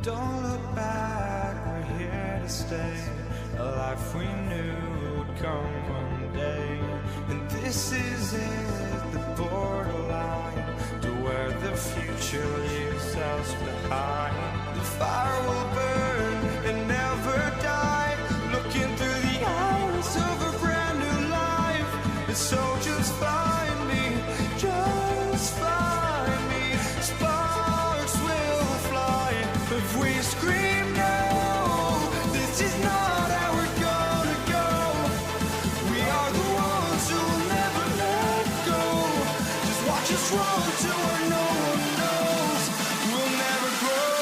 Don't look back, we're here to stay. A life we knew would come one day. And this is it, the borderline to where the future leaves us behind. The fire will burn and never die, looking through the eyes of a brand new life. And so just find me, just find me. Sparks will fly if we scream no. This is not how we're gonna go. We are the ones who will never let go. Just watch us run to where no one knows. We'll never grow.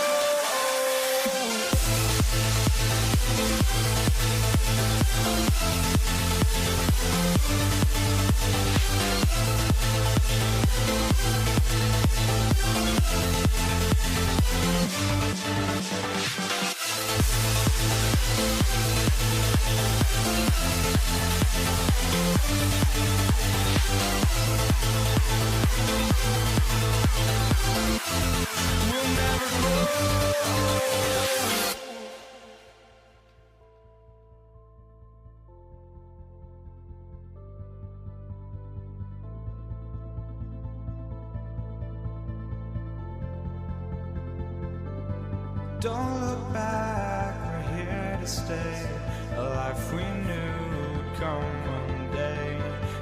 We'll never grow. Don't look back, we're here to stay. A life we knew would come one day.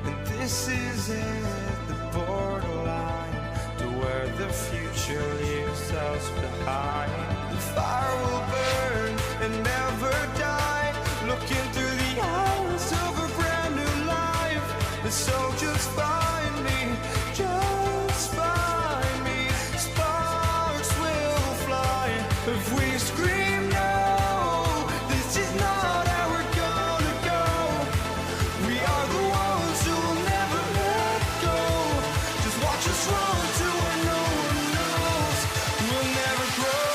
And this is it, the borderline to where the future leaves us behind. The fire will burn and never die, looking through the eyes of a brand new life. And so just find me, just find me. Sparks will fly if we scream no. This is not how we're gonna go. We are the ones who will never let go. Just watch us run to where no one knows. We'll never grow.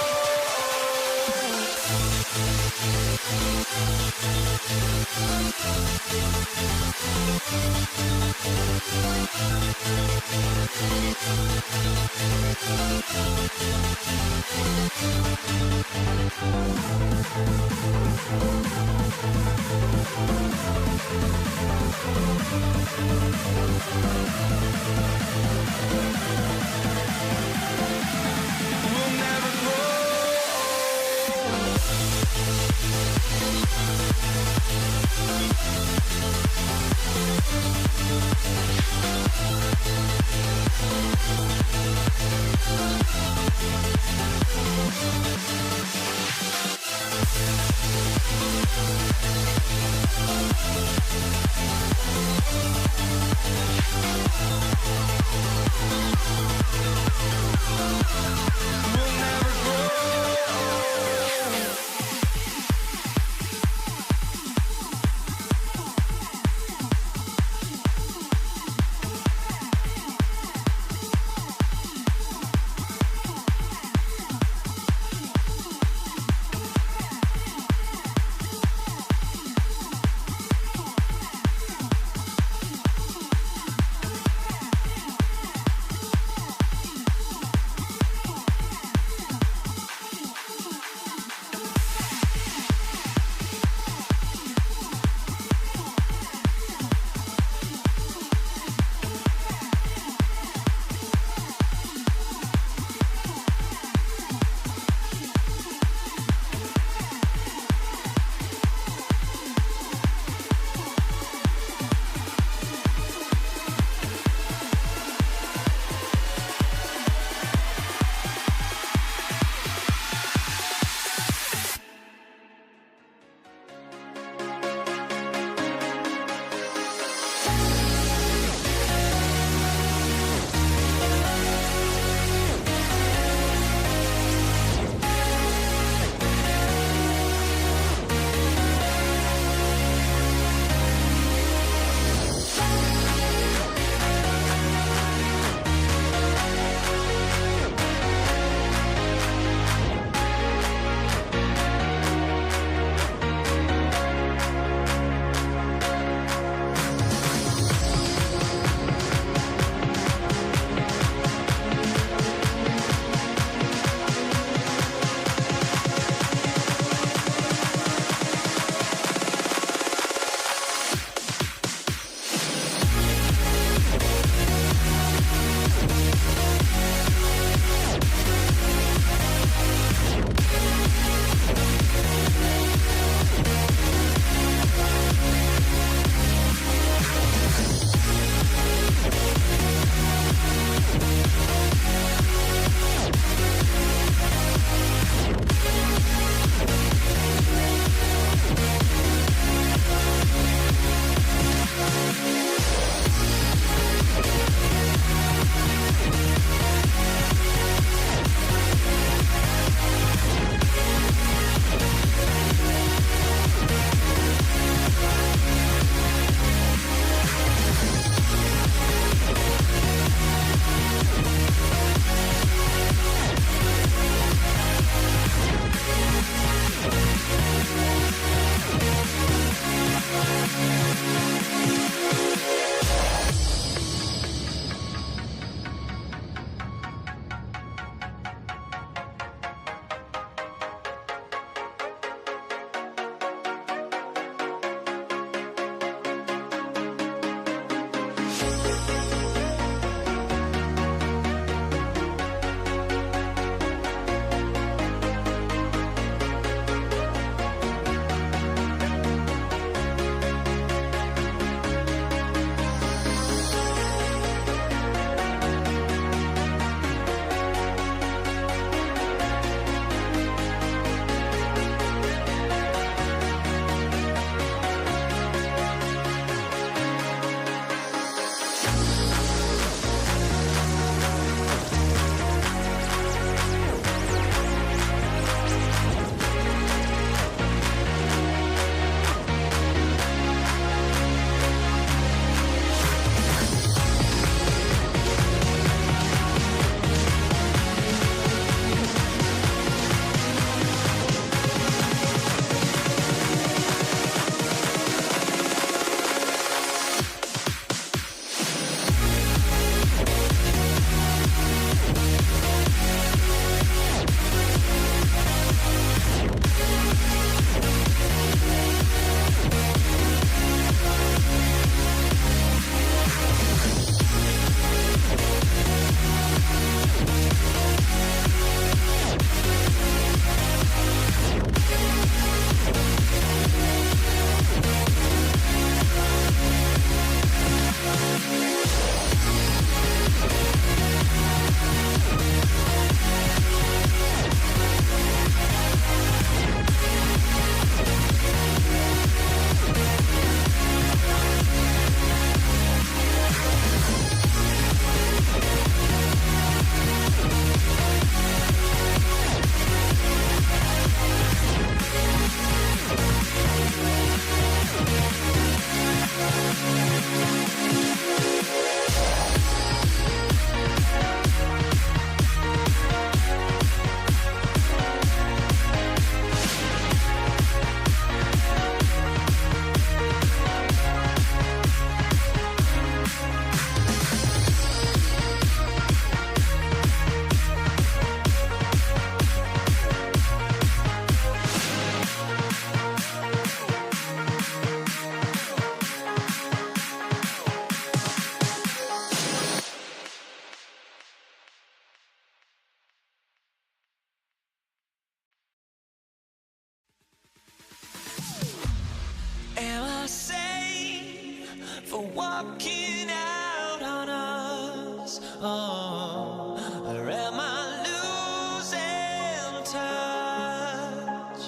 for walking out on us. Oh, or am I losing touch?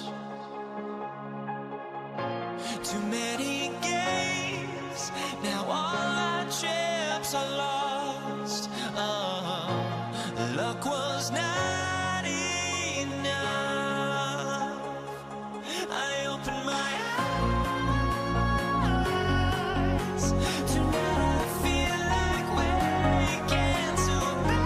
Too many games, now all our chips are lost. Oh, luck was not enough. I opened my eyes. Tonight I feel like waking to a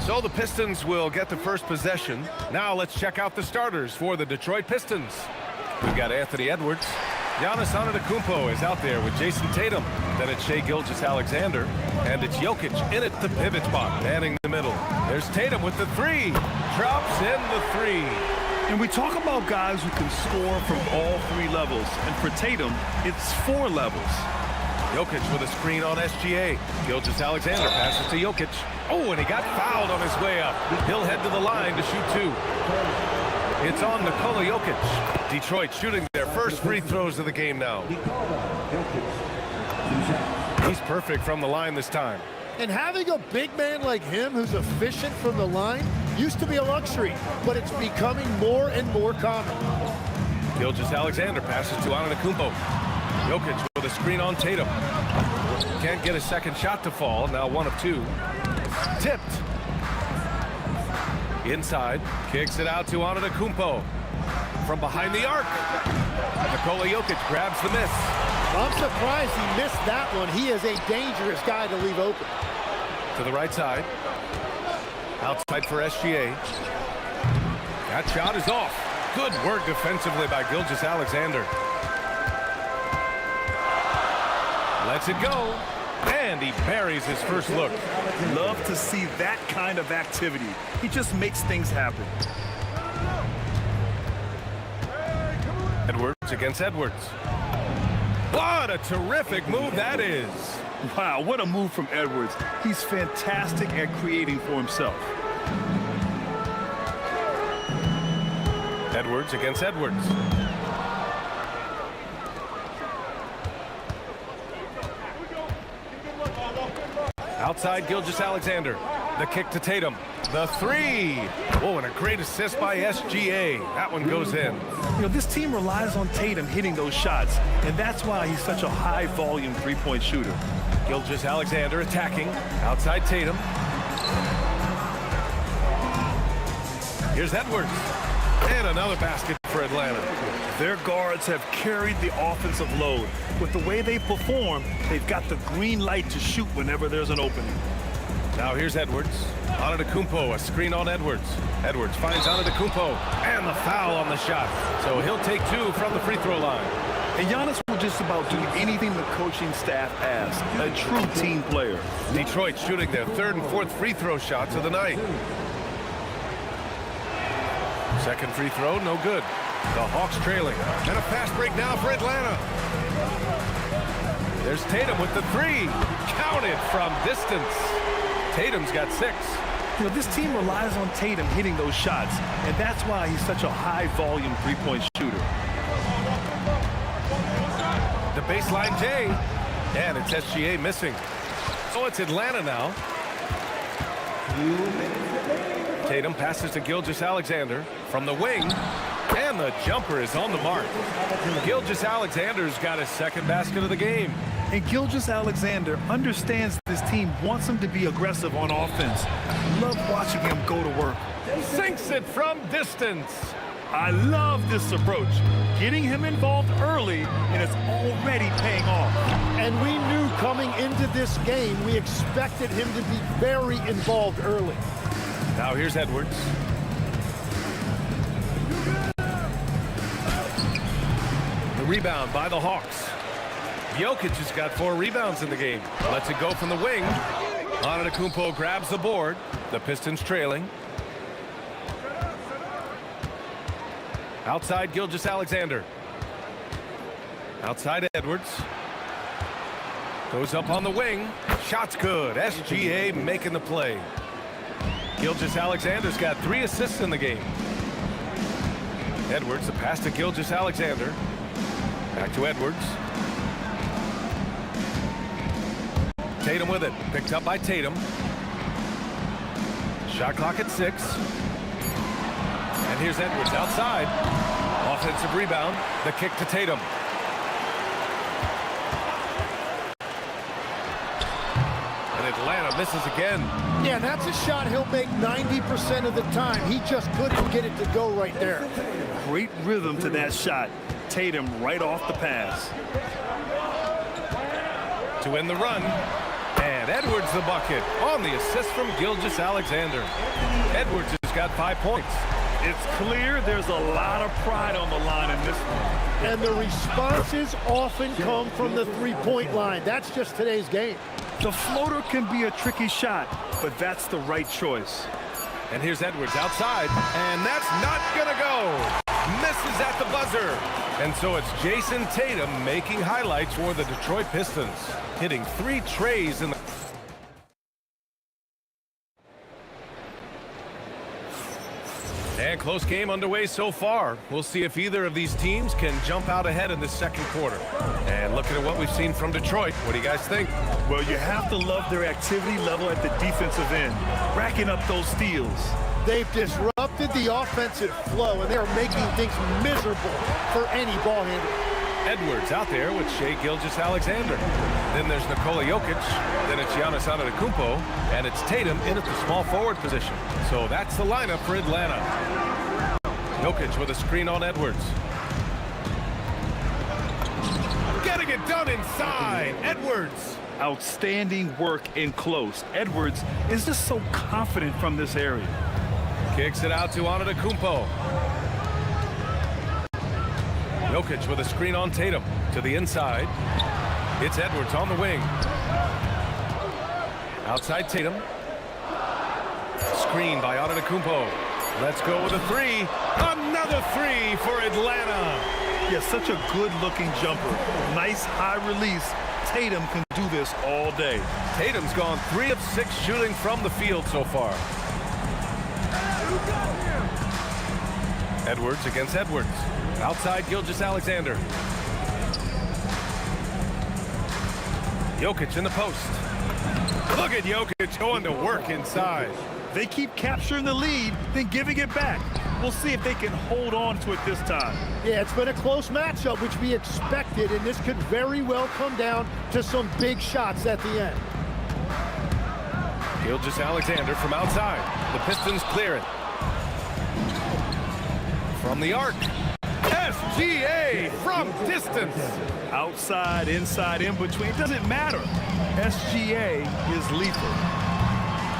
So the Pistons will get the first possession. Now let's check out the starters for the Detroit Pistons. We've got Anthony Edwards. Giannis Antetokounmpo is out there with Jason Tatum. Then it's Shai Gilgeous-Alexander. And it's Jokic in at the pivot spot, manning the middle. There's Tatum with the three. Drops in the three. And we talk about guys who can score from all three levels. And for Tatum, it's 4 levels. Jokic with a screen on SGA. Gilgeous-Alexander passes to Jokic. Oh, and he got fouled on his way up. He'll head to the line to shoot 2. It's on Nikola Jokic. Detroit shooting their first free throws of the game now. He's perfect from the line this time. And having a big man like him who's efficient from the line used to be a luxury, but it's becoming more and more common. Gilgeous-Alexander passes to Antetokounmpo. Jokic with a screen on Tatum. Can't get a second shot to fall. Now 1 of 2. Tipped. Inside. Kicks it out to Antetokounmpo. From behind the arc. Nikola Jokic grabs the miss. I'm surprised he missed that one. He is a dangerous guy to leave open. To the right side. Outside for SGA. That shot is off. Good work defensively by Gilgeous-Alexander. Lets it go. And he buries his first look. Love to see that kind of activity. He just makes things happen. Edwards against Edwards. What a terrific move that is. Wow, what a move from Edwards. He's fantastic at creating for himself. Edwards against Edwards. Outside Gilgeous-Alexander. The kick to Tatum. The three. Oh, and a great assist by SGA. That one goes in. You know, this team relies on Tatum hitting those shots, and that's why he's such a high-volume three-point shooter. Gilgeous-Alexander attacking. Outside Tatum. Here's Edwards. And another basket for Atlanta. Their guards have carried the offensive load. With the way they perform, they've got the green light to shoot whenever there's an opening. Now here's Edwards. Antetokounmpo, a screen on Edwards. Edwards finds Antetokounmpo, and the foul on the shot. So he'll take two from the free throw line. And Giannis will just about do anything the coaching staff asks. A true team player. Detroit shooting their third and fourth free throw shots of the night. Second free throw, no good. The Hawks trailing. And a fast break now for Atlanta. There's Tatum with the three. Counted from distance. Tatum's got 6. You know, this team relies on Tatum hitting those shots, and that's why he's such a high-volume three-point shooter. The baseline J. And it's SGA missing. So it's Atlanta now. Tatum passes to Gilgeous-Alexander from the wing. And the jumper is on the mark. Gilgeous-Alexander's got his second basket of the game. And Gilgeous-Alexander understands this team wants him to be aggressive on offense. Love watching him go to work. Sinks it from distance. I love this approach. Getting him involved early, and it's already paying off. And we knew coming into this game, we expected him to be very involved early. Now here's Edwards. The rebound by the Hawks. Jokic has got 4 rebounds in the game. Lets it go from the wing. Antetokounmpo grabs the board. The Pistons trailing. Outside Gilgeous-Alexander. Outside Edwards. Goes up on the wing. Shot's good. SGA making the play. Gilgeous-Alexander's got 3 assists in the game. Edwards, the pass to Gilgeous-Alexander. Back to Edwards. Tatum with it. Picked up by Tatum. Shot clock at 6. And here's Edwards outside. Offensive rebound. The kick to Tatum. And Atlanta misses again. Yeah, that's a shot he'll make 90% of the time. He just couldn't get it to go right there. Great rhythm to that shot. Tatum right off the pass. To end the run. And Edwards the bucket on the assist from Gilgeous-Alexander. Edwards has got 5 points. It's clear there's a lot of pride on the line in this one. And the responses often come from the three-point line. That's just today's game. The floater can be a tricky shot, but that's the right choice. And here's Edwards outside, and that's not gonna go. Misses at the buzzer. And so it's Jason Tatum making highlights for the Detroit Pistons, hitting 3 trays in the... And close game underway so far. We'll see if either of these teams can jump out ahead in the second quarter. And looking at what we've seen from Detroit, what do you guys think? Well, you have to love their activity level at the defensive end, racking up those steals. They've disrupted the offensive flow, and they're making things miserable for any ball handler. Edwards out there with Shai Gilgeous-Alexander. Then there's Nikola Jokic. Then it's Giannis Antetokounmpo. And it's Tatum in at the small forward position. So that's the lineup for Atlanta. Jokic with a screen on Edwards. Getting it done inside. Edwards. Outstanding work in close. Edwards is just so confident from this area. Kicks it out to Antetokounmpo. Jokic with a screen on Tatum to the inside. It's Edwards on the wing. Outside Tatum. Screen by Antetokounmpo. Let's go with a 3. Another 3 for Atlanta. Yeah, such a good-looking jumper. Nice high release. Tatum can do this all day. Tatum's gone 3 of 6 shooting from the field so far. Edwards against Edwards. Outside Gilgeous-Alexander. Jokic in the post. Look at Jokic going to work inside. They keep capturing the lead, then giving it back. We'll see if they can hold on to it this time. Yeah, it's been a close matchup, which we expected, and this could very well come down to some big shots at the end. Gilgeous-Alexander from outside. The Pistons clear it. From the arc. SGA from distance. Outside, inside, in between, doesn't matter. SGA is lethal.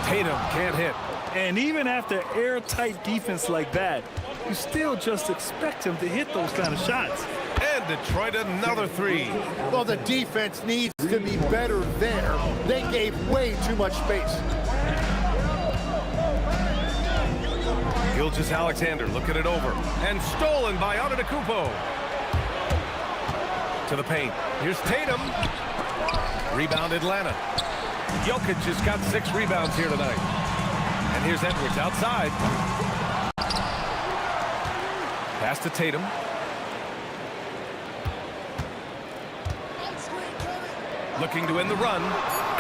Tatum can't hit. And even after airtight defense like that, you still just expect him to hit those kind of shots. And Detroit another three. Well, the defense needs to be better there. They gave way too much space. Gilgeous-Alexander looking it over. And stolen by Antetokounmpo. To the paint. Here's Tatum. Rebound Atlanta. Jokic has got 6 rebounds here tonight. And here's Edwards outside. Pass to Tatum. Looking to win the run.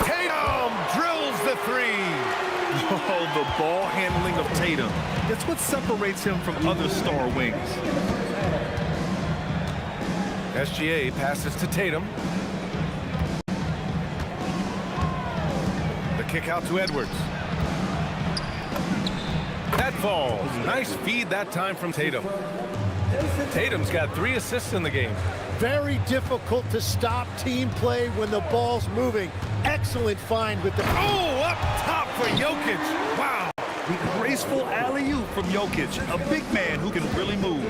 Tatum drills the 3. Oh, the ball handling of Tatum. It's what separates him from other star wings. SGA passes to Tatum. The kick out to Edwards. That falls. Nice feed that time from Tatum. Tatum's got 3 assists in the game. Very difficult to stop team play when the ball's moving. Excellent find with the... Oh, up top for Jokic. Wow. Graceful alley-oop from Jokic, a big man who can really move.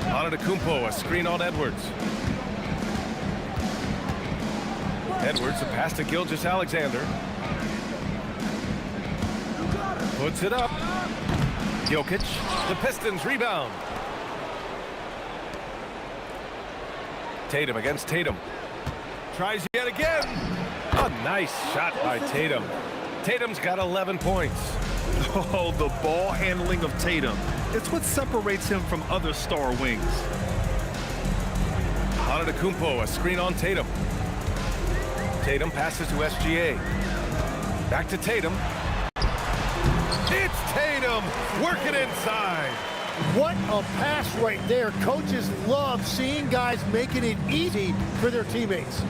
Antetokounmpo, a screen on Edwards. Edwards, a pass to Gilgeous-Alexander. Puts it up. Jokic, the Pistons rebound. Tatum against Tatum. Tries yet again. A nice shot by Tatum. Tatum's got 11 points. Oh, the ball handling of Tatum. It's what separates him from other star wings. Antetokounmpo, a screen on Tatum. Tatum passes to SGA. Back to Tatum. It's Tatum working inside. What a pass right there. Coaches love seeing guys making it easy for their teammates.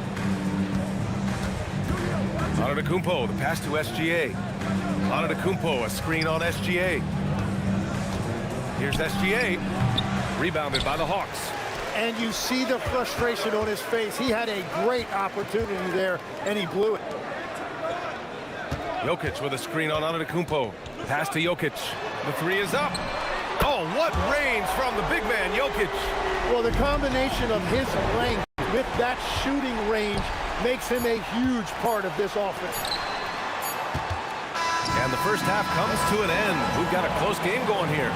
Antetokounmpo, the pass to SGA. Antetokounmpo, a screen on SGA. Here's SGA. Rebounded by the Hawks. And you see the frustration on his face. He had a great opportunity there, and he blew it. Jokic with a screen on Antetokounmpo. Pass to Jokic. The 3 is up. Oh, what range from the big man, Jokic. Well, the combination of his length with that shooting range makes him a huge part of this offense. And the first half comes to an end. We've got a close game going here.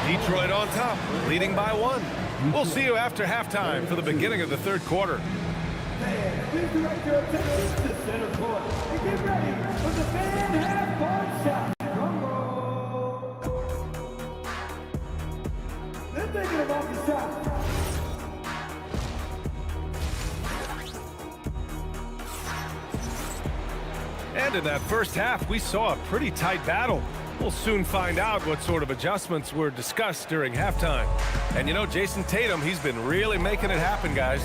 Detroit on top, leading by 1. We'll see you after halftime for the beginning of the 3rd quarter. Please direct your attention to center court and get ready for the fan half-court shot. Drum roll. They're thinking about the shot. And in that first half, we saw a pretty tight battle. We'll soon find out what sort of adjustments were discussed during halftime. And you know, Jason Tatum, he's been really making it happen, guys.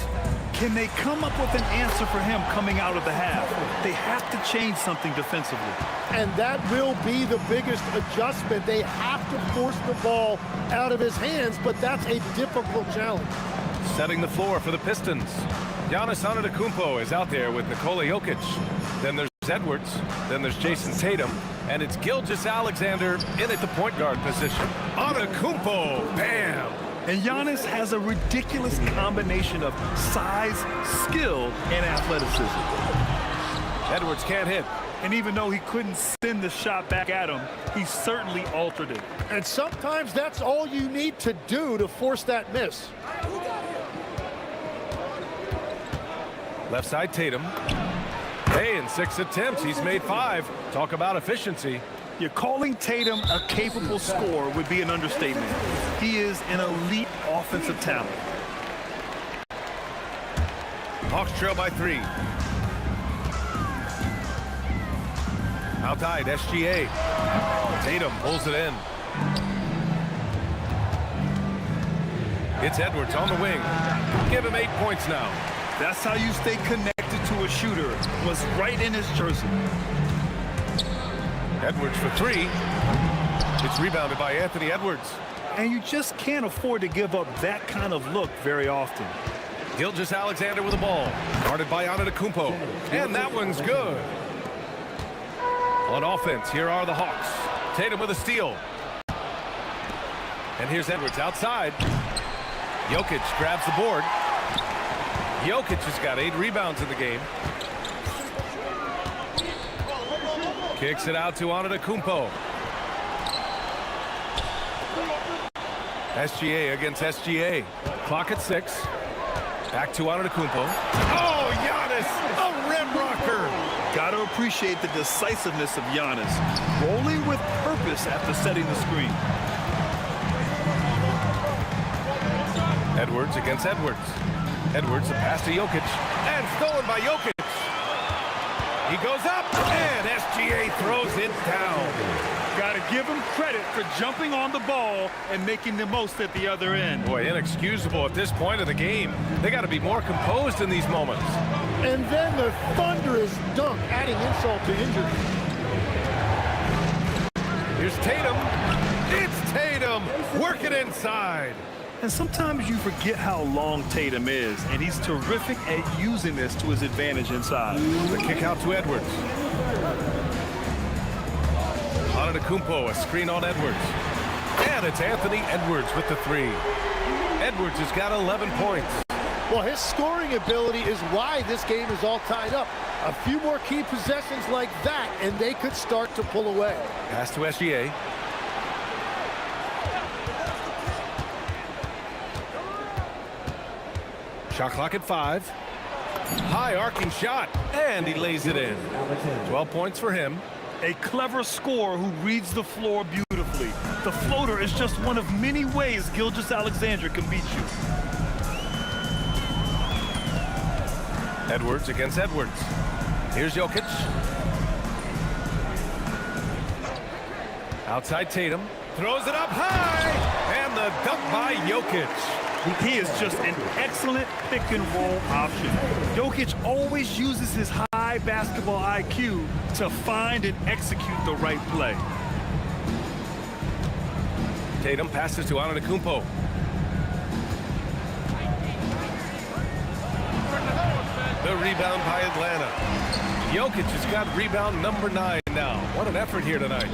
Can they come up with an answer for him coming out of the half? They have to change something defensively. And that will be the biggest adjustment. They have to force the ball out of his hands, but that's a difficult challenge. Setting the floor for the Pistons. Giannis Antetokounmpo is out there with Nikola Jokic. Then there's Edwards. Then there's Jason Tatum. And it's Gilgeous-Alexander in at the point guard position. Antetokounmpo, bam! And Giannis has a ridiculous combination of size, skill, and athleticism. Edwards can't hit. And even though he couldn't send the shot back at him, he certainly altered it. And sometimes that's all you need to do to force that miss. Left side Tatum. Hey, and In 6 attempts, he's made 5. Talk about efficiency. You're calling Tatum a capable scorer would be an understatement. He is an elite offensive talent. Hawks trail by 3. Outside, SGA. Tatum pulls it in. It's Edwards on the wing. Give him 8 points now. That's how you stay connected to a shooter. Was right in his jersey. Edwards for 3. It's rebounded by Anthony Edwards. And you just can't afford to give up that kind of look very often. Gilgeous-Alexander with the ball. Guarded by Antetokounmpo. And that one's good. On offense, here are the Hawks. Tatum with a steal. And here's Edwards outside. Jokic grabs the board. Jokic has got 8 rebounds in the game. Kicks it out to Antetokounmpo. SGA against SGA. Clock at 6. Back to Antetokounmpo. Oh, Giannis, a rim rocker. Got to appreciate the decisiveness of Giannis. Rolling with purpose after setting the screen. Edwards against Edwards. Edwards, a pass to Jokic. And stolen by Jokic. He goes up, and SGA throws it down. Got to give him credit for jumping on the ball and making the most at the other end. Boy, inexcusable at this point of the game. They got to be more composed in these moments. And then the thunderous dunk, adding insult to injury. Here's Tatum. It's Tatum working inside. And sometimes you forget how long Tatum is, and he's terrific at using this to his advantage inside. The kick out to Edwards. Antetokounmpo, a screen on Edwards. And it's Anthony Edwards with the 3. Edwards has got 11 points. Well, his scoring ability is why this game is all tied up. A few more key possessions like that, and they could start to pull away. Pass to SGA. Shot clock at 5. High arcing shot, and he lays it in. 12 points for him. A clever scorer who reads the floor beautifully. The floater is just one of many ways Gilgeous-Alexander can beat you. Edwards against Edwards. Here's Jokic. Outside Tatum. Throws it up high, and the dunk by Jokic. He is just an excellent pick-and-roll option. Jokic always uses his high basketball IQ to find and execute the right play. Tatum passes to Antetokounmpo. The rebound by Atlanta. Jokic has got rebound number 9 now. What an effort here tonight.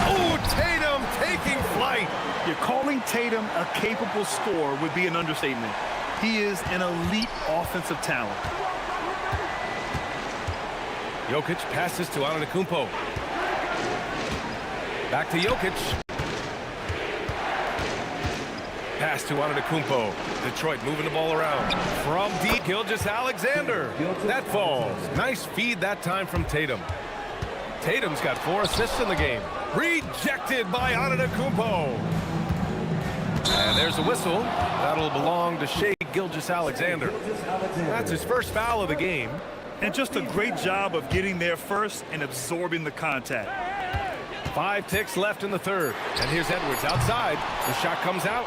Oh, Tatum taking flight. You're calling Tatum a capable scorer would be an understatement. He is an elite offensive talent. Jokic passes to Antetokounmpo. Back to Jokic. Pass to Antetokounmpo. Detroit moving the ball around. From deep, Gilgeous-Alexander. That falls. Nice feed that time from Tatum. Tatum's got 4 assists in the game. Rejected by Antetokounmpo. And there's a whistle. That'll belong to Shai Gilgeous-Alexander. That's his first foul of the game. And just a great job of getting there first and absorbing the contact. 5 ticks left in the third. And here's Edwards outside. The shot comes out.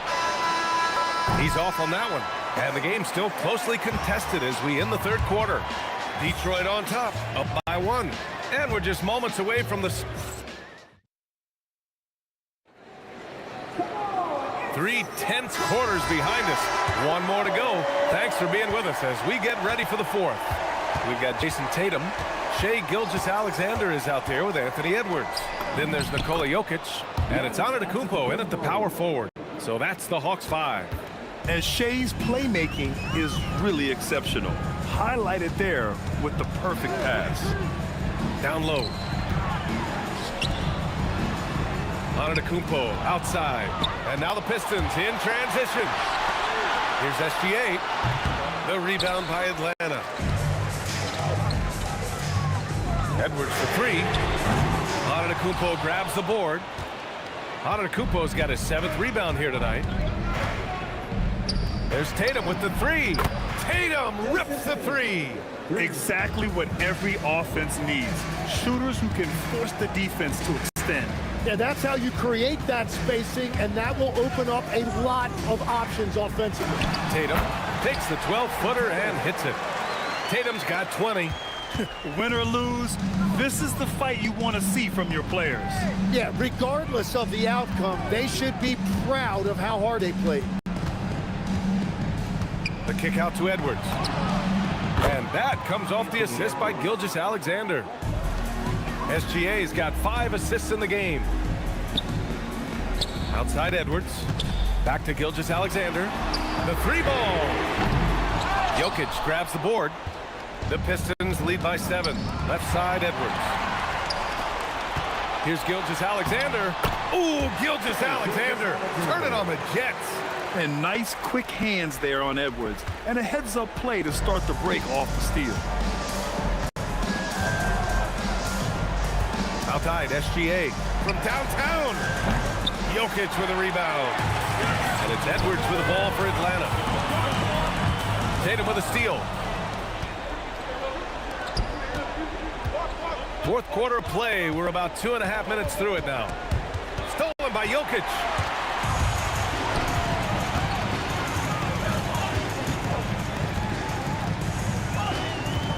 He's off on that one. And the game's still closely contested as we end the third quarter. Detroit on top, up by 1. And we're just moments away from the 3 tense quarters behind us. 1 more to go. Thanks for being with us as we get ready for the 4th. We've got Jason Tatum. Shai Gilgeous-Alexander is out there with Anthony Edwards. Then there's Nikola Jokic. And it's Antetokounmpo in at the power forward. So that's the Hawks 5. And Shai's playmaking is really exceptional. Highlighted there with the perfect pass. Down low. Antetokounmpo outside. And now the Pistons in transition. Here's SGA. The rebound by Atlanta. Edwards for three. Antetokounmpo grabs the board. Antetokounmpo's got his 7th rebound here tonight. There's Tatum with the three. Tatum rips the three. Exactly what every offense needs. Shooters who can force the defense to extend. Yeah, that's how you create that spacing, and that will open up a lot of options offensively. Tatum takes the 12-footer and hits it. Tatum's got 20. Win or lose, this is the fight you want to see from your players. Yeah, regardless of the outcome, they should be proud of how hard they played. The kick out to Edwards. And that comes off the assist by Gilgeous-Alexander. SGA's got 5 assists in the game. Outside Edwards. Back to Gilgeous-Alexander. The three ball. Jokic grabs the board. The Pistons lead by 7. Left side Edwards. Here's Gilgeous-Alexander. Ooh, Gilgeous-Alexander. Turn it on the Jets. And nice quick hands there on Edwards. And a heads-up play to start the break off the steal. Outside SGA from downtown. Jokic with a rebound. And it's Edwards with the ball for Atlanta. Tatum with a steal. Fourth quarter play. We're about 2.5 minutes through it now. Stolen by Jokic.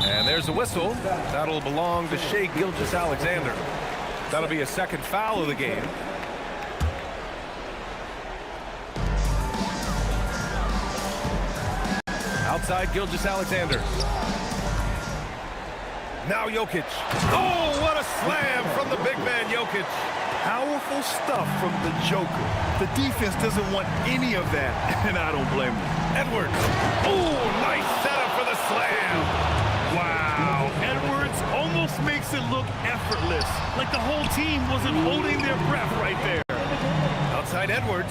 And there's a whistle. That'll belong to Shai Gilgeous-Alexander. That'll be a 2nd foul of the game. Outside Gilgeous-Alexander. Now Jokic. Oh, what a slam from the big man Jokic. Powerful stuff from the Joker. The defense doesn't want any of that, and I don't blame them. Edwards. Oh, nice setup for the slam. Wow, Edwards almost makes it look effortless, like the whole team wasn't holding their breath right there. Outside Edwards.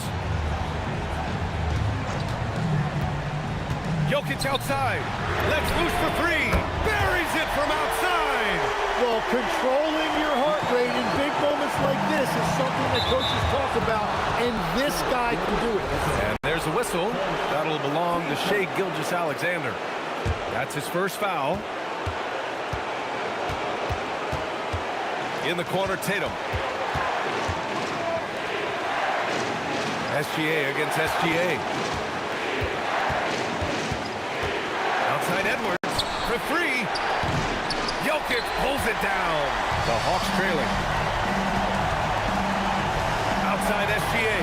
Jokic outside. Lets loose for three. Buries it from outside. Well, controlling your heart rate in big moments like this is something that coaches talk about, and this guy can do it. And there's a whistle. That'll belong to Shai Gilgeous-Alexander. That's his 1st foul. In the corner, Tatum. SGA against SGA. Outside Edwards for three. Jokic pulls it down. The Hawks trailing. Outside SGA.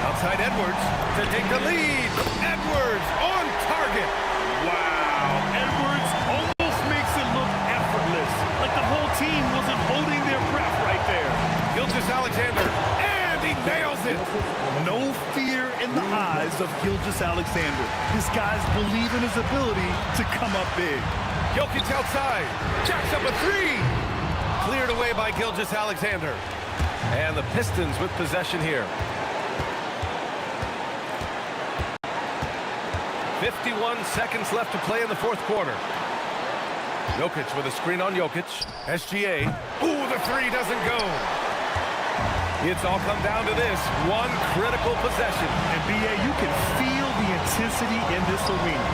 Outside Edwards to take the lead. Edwards on target. Wow, Edwards almost makes it look effortless, like the whole team wasn't holding their breath right there. Gilgeous-Alexander, and he nails it. No fear in the eyes of Gilgeous-Alexander. This guy's believe in his ability to come up big. Jokic outside, jacks up a three. Cleared away by Gilgeous-Alexander. And the Pistons with possession here. 51 seconds left to play in the 4th quarter. Jokic with a screen on Jokic. SGA. Ooh, the three doesn't go. It's all come down to this. One critical possession. And BA, you can feel the intensity in this arena.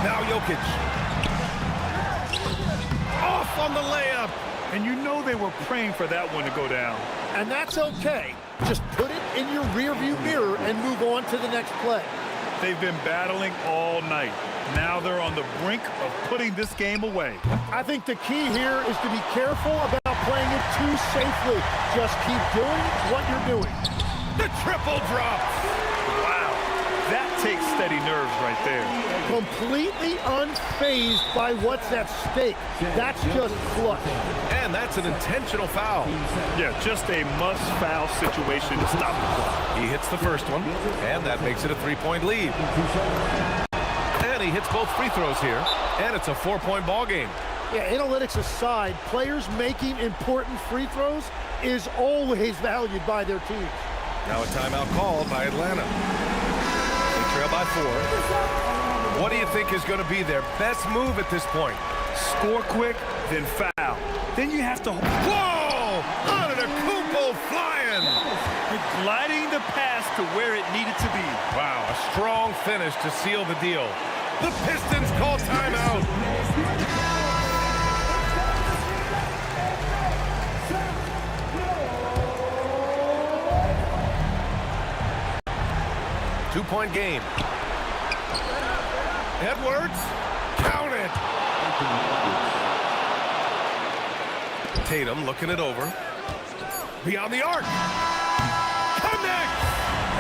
Now Jokic. Off on the layup. And you know they were praying for that one to go down. And that's okay. Just put it in your rearview mirror and move on to the next play. They've been battling all night. Now they're on the brink of putting this game away. I think the key here is to be careful about playing it too safely. Just keep doing what you're doing. The triple drops. Wow, that takes steady nerves right there. Completely unfazed by what's at stake. That's just clutch. And that's an intentional foul. Yeah, just a must-foul situation to stop the clock. He hits the first one, and that makes it a 3-point lead. And he hits both free throws here, and it's a 4-point ball game. Yeah, analytics aside, players making important free throws is always valued by their teams. Now a timeout called by Atlanta. They trail by 4. What do you think is going to be their best move at this point? Score quick, then foul. Then you have to... Whoa! Antetokounmpo flying! gliding the pass to where it needed to be. Wow, a strong finish to seal the deal. The Pistons call timeout. Two-point game. Edwards, count it. Tatum looking it over. Beyond the arc. Connect!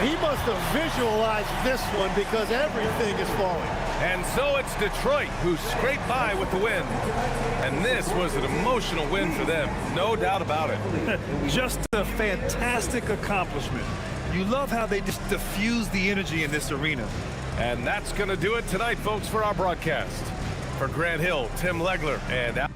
He must have visualized this one because everything is falling. And so it's Detroit who scraped by with the win. And this was an emotional win for them, no doubt about it. Just a fantastic accomplishment. You love how they just diffuse the energy in this arena. And that's going to do it tonight, folks, for our broadcast. For Grant Hill, Tim Legler, and...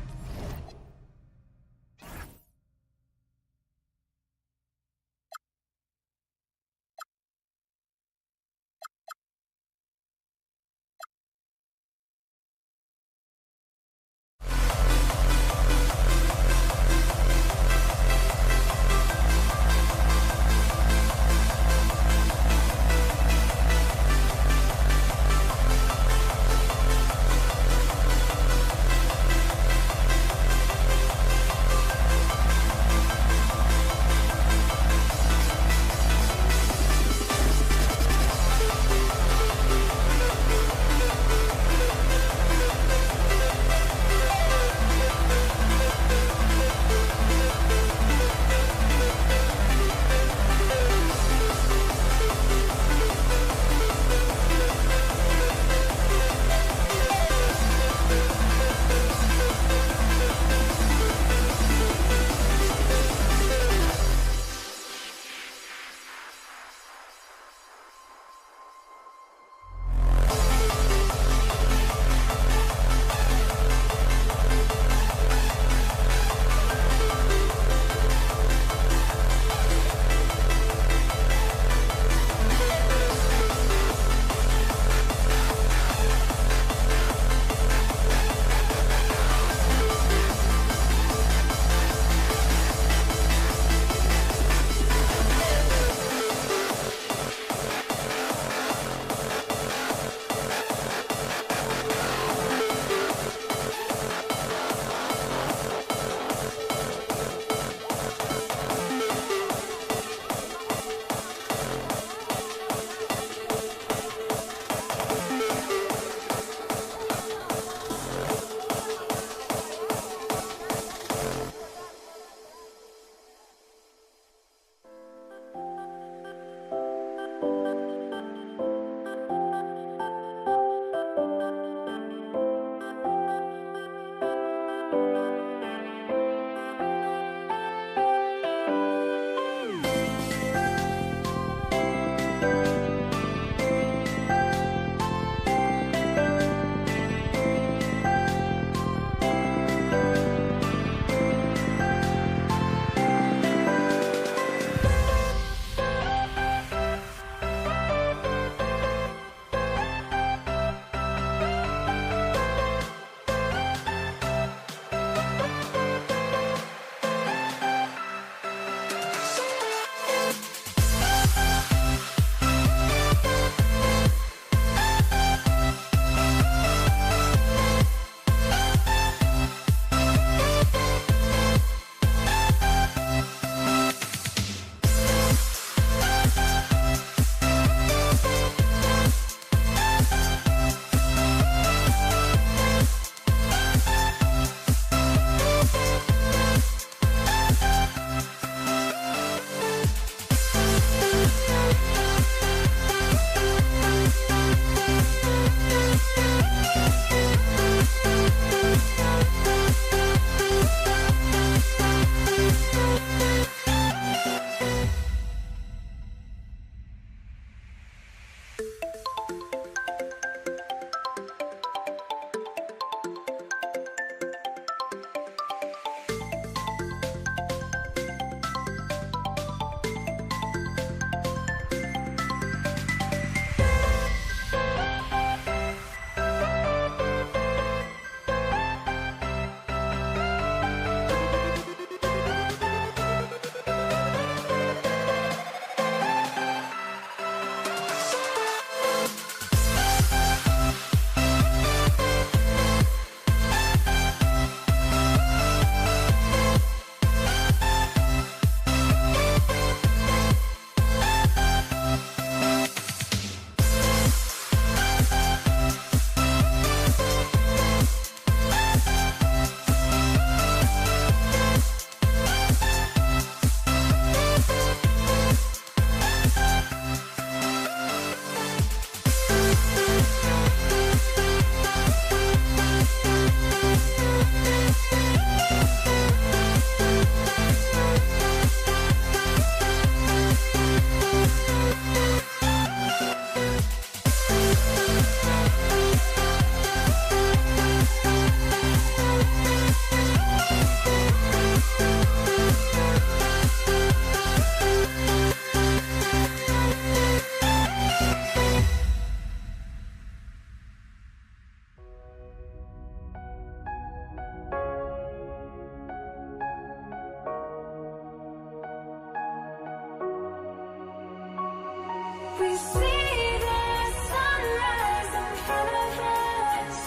see the sunrise in front of us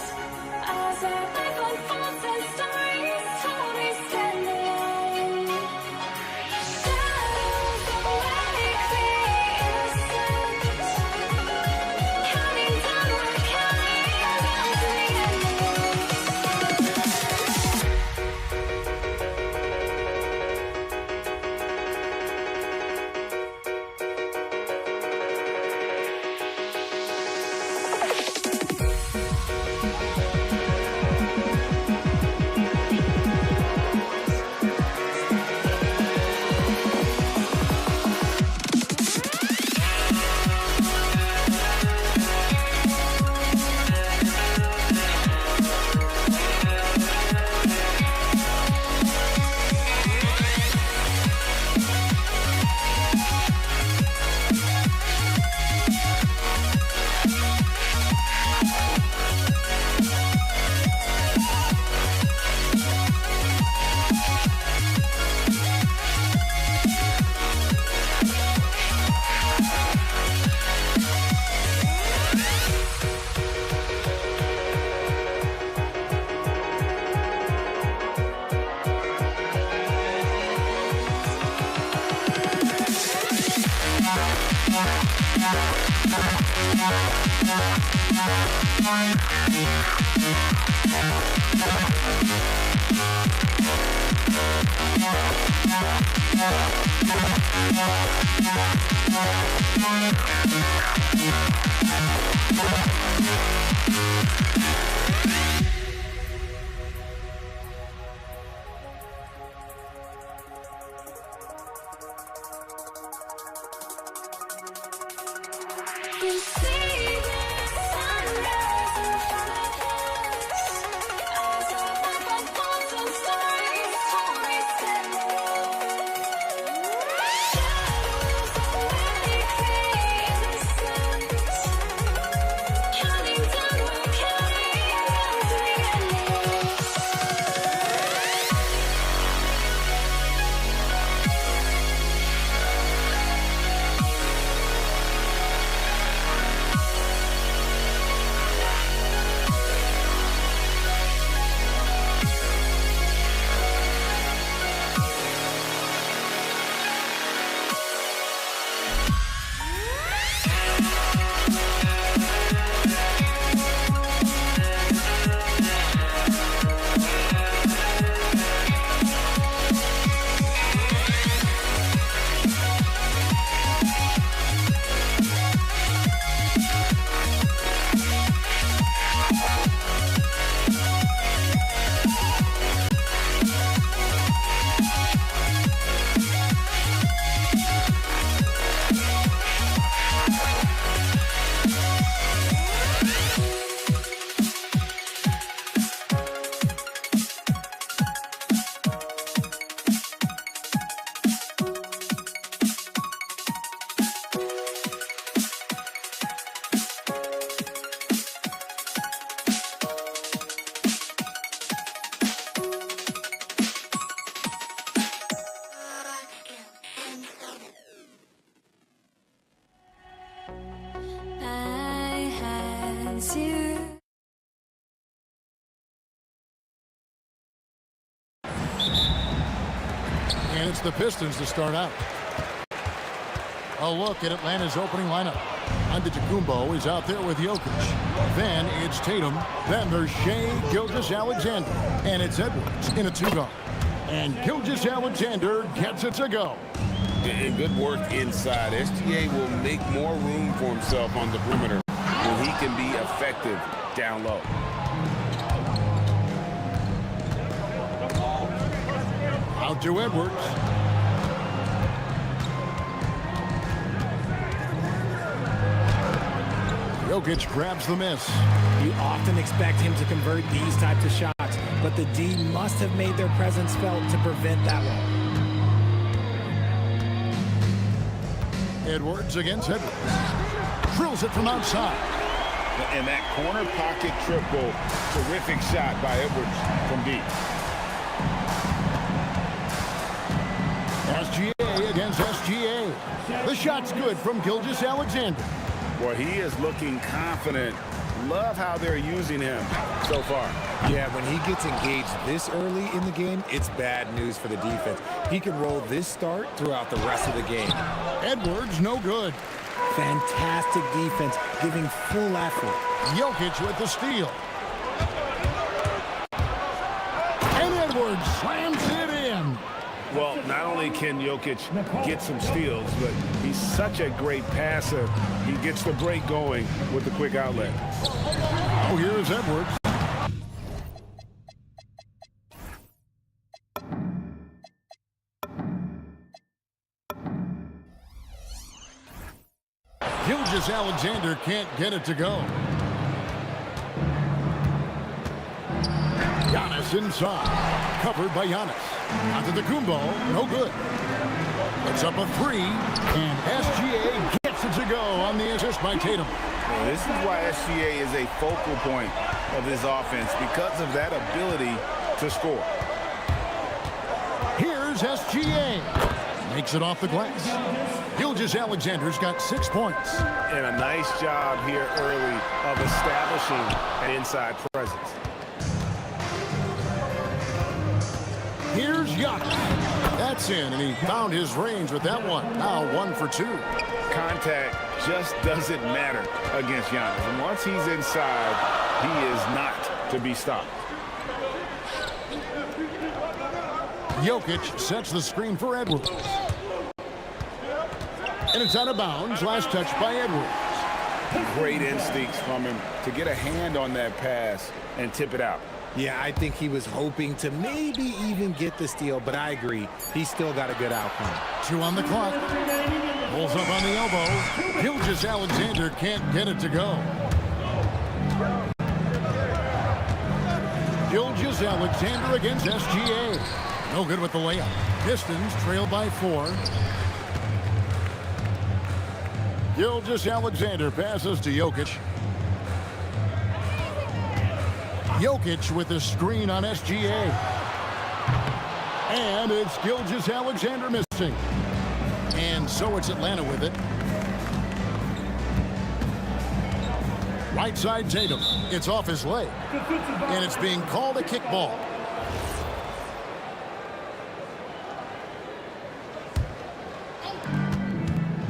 as our life unfolds and stories told we stand alone. Shadows awake the innocent, counting down, we're counting down to the end. You see the sunrise in front of us as our life unfolds and stories told we stand alone. Shadows awake the innocent, counting down, we're counting down to the end. I had to. And it's the Pistons to start out. A look at Atlanta's opening lineup. Antetokounmpo is out there with Jokic. Then it's Tatum. Then there's Shea Gilgeous-Alexander. And it's Edwards in a two-guard. And Gilgeous-Alexander gets it to go. And good work inside. SGA will make more room for himself on the perimeter where he can be effective down low. Out to Edwards. Jokic grabs the miss. You often expect him to convert these types of shots, but the D must have made their presence felt to prevent that one. Edwards against Edwards. Drills it from outside. And that corner pocket triple, terrific shot by Edwards from deep. SGA against SGA. The shot's good from Gilgeous-Alexander. Well, he is looking confident. Love how they're using him so far. Yeah, when he gets engaged this early in the game, it's bad news for the defense. He can roll this start throughout the rest of the game. Edwards, no good. Fantastic defense, giving full effort. Jokic with the steal. And Edwards slams it in. Well, not only can Jokic get some steals, but he's such a great passer. He gets the break going with the quick outlet. Oh, here's Edwards. Alexander can't get it to go. Giannis inside. Covered by Giannis. Antetokounmpo, no good. It's up a three, and SGA gets it to go on the assist by Tatum. Well, this is why SGA is a focal point of this offense, because of that ability to score. Here's SGA. Makes it off the glass. Alexander's got 6 points. And a nice job here early of establishing an inside presence. Here's Giannis. That's in, and he found his range with that one. Now 1 for 2. Contact just doesn't matter against Giannis. And once he's inside, he is not to be stopped. Jokic sets the screen for Edwards. And it's out of bounds. Last touch by Edwards. Great instincts from him to get a hand on that pass and tip it out. Yeah, I think he was hoping to maybe even get the steal, but I agree. He's still got a good outcome. 2 on the clock. Pulls up on the elbow. Alexander can't get it to go. Alexander against SGA. No good with the layup. Pistons trail by 4. Alexander passes to Jokic. Jokic with the screen on SGA. And it's Alexander missing. And so it's Atlanta with it. Right side Tatum. It's off his leg. And it's being called a kickball.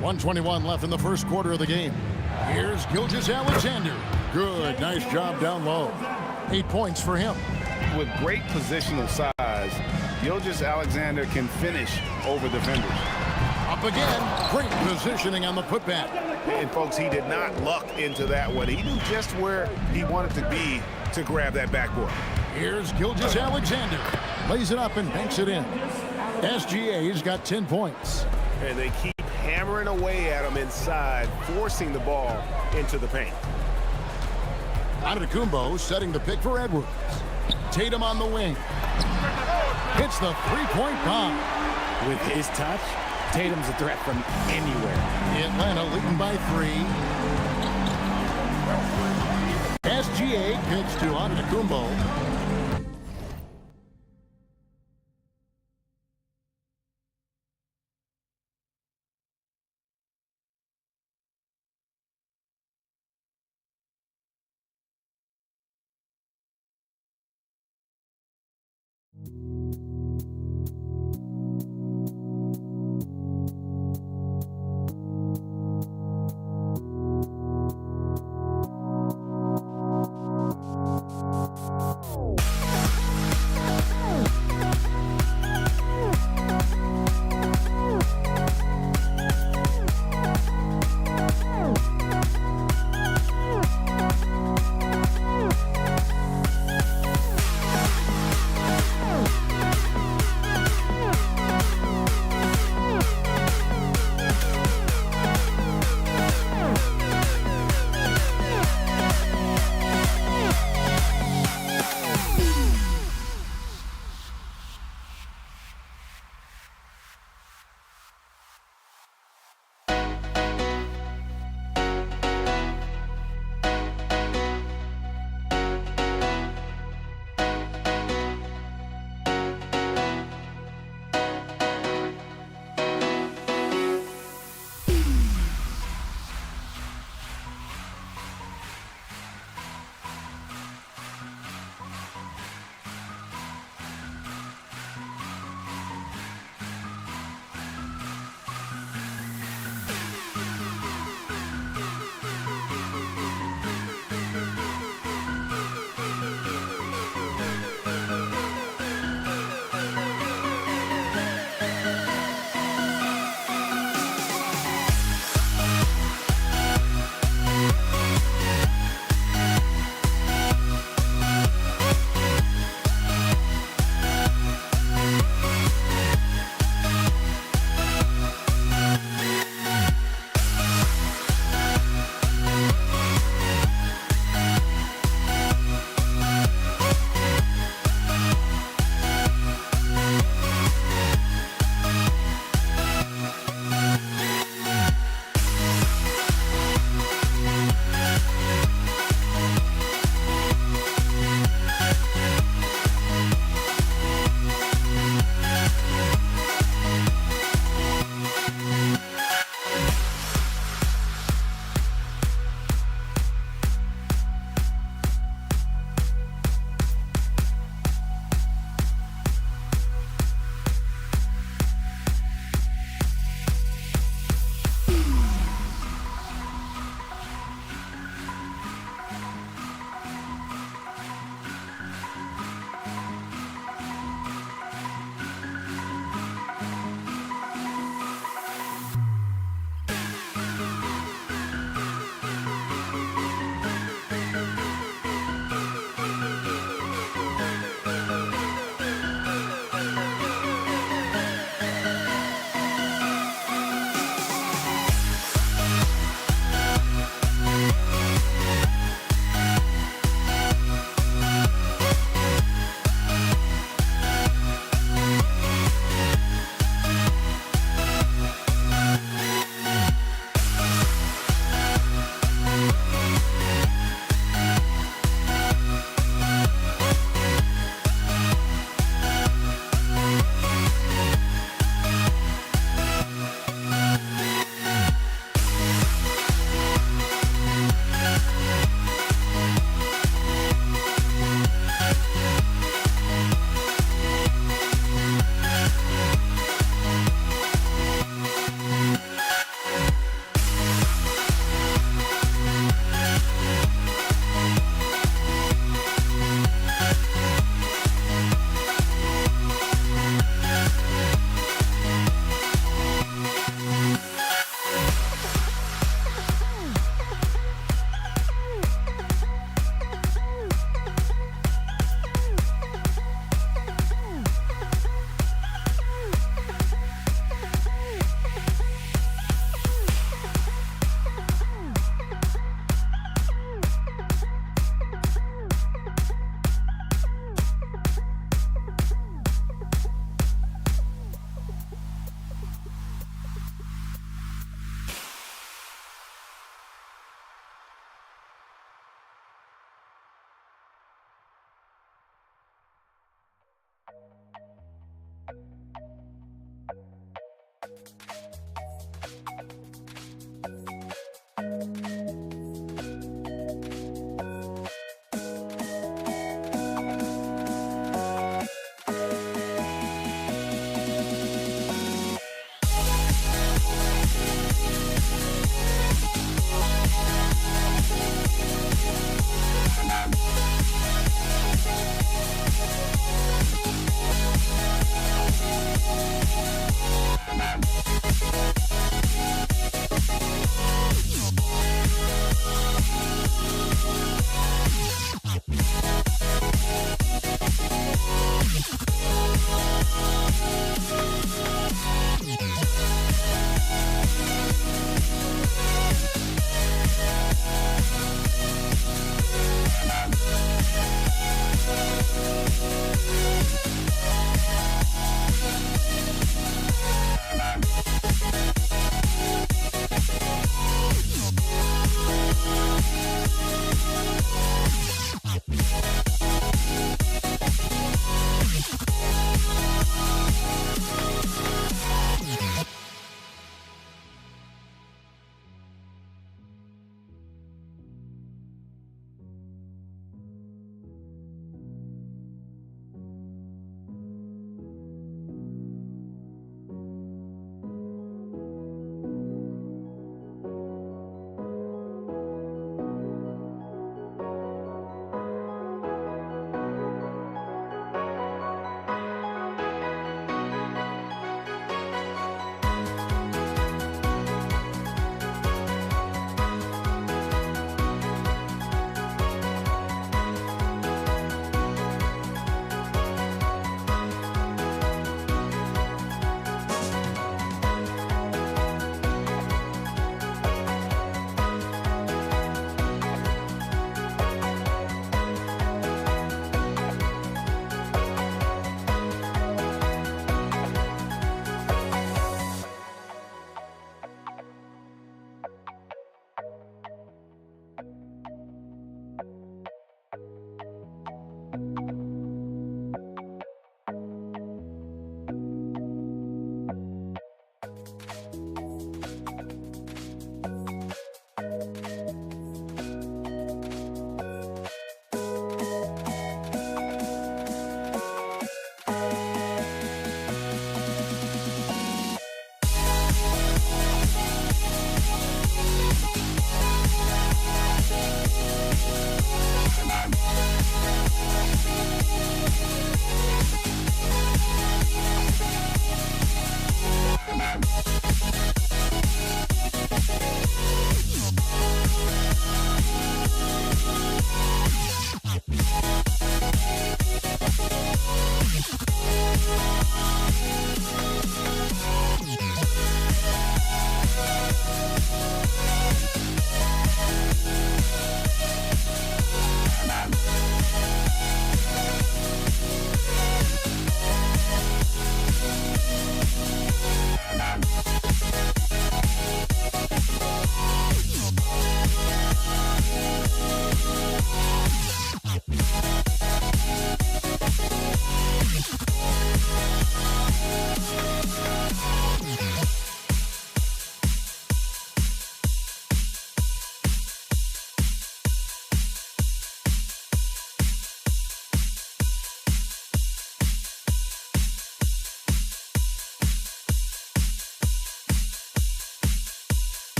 .121 left in the first quarter of the game. Here's Alexander. Good, nice job down low. 8 points for him. With great positional size, Alexander can finish over defenders. Up again. Great positioning on the putback. And folks, he did not luck into that one. He knew just where he wanted to be to grab that backboard. Here's Alexander. Lays it up and banks it in. SGA's got 10 points. And they keep hammering away at him inside, forcing the ball into the paint. Antetokounmpo setting the pick for Edwards. Tatum on the wing. Hits the three-point bomb. With his touch, Tatum's a threat from anywhere. Atlanta leading by 3. SGA pitch to Antetokounmpo.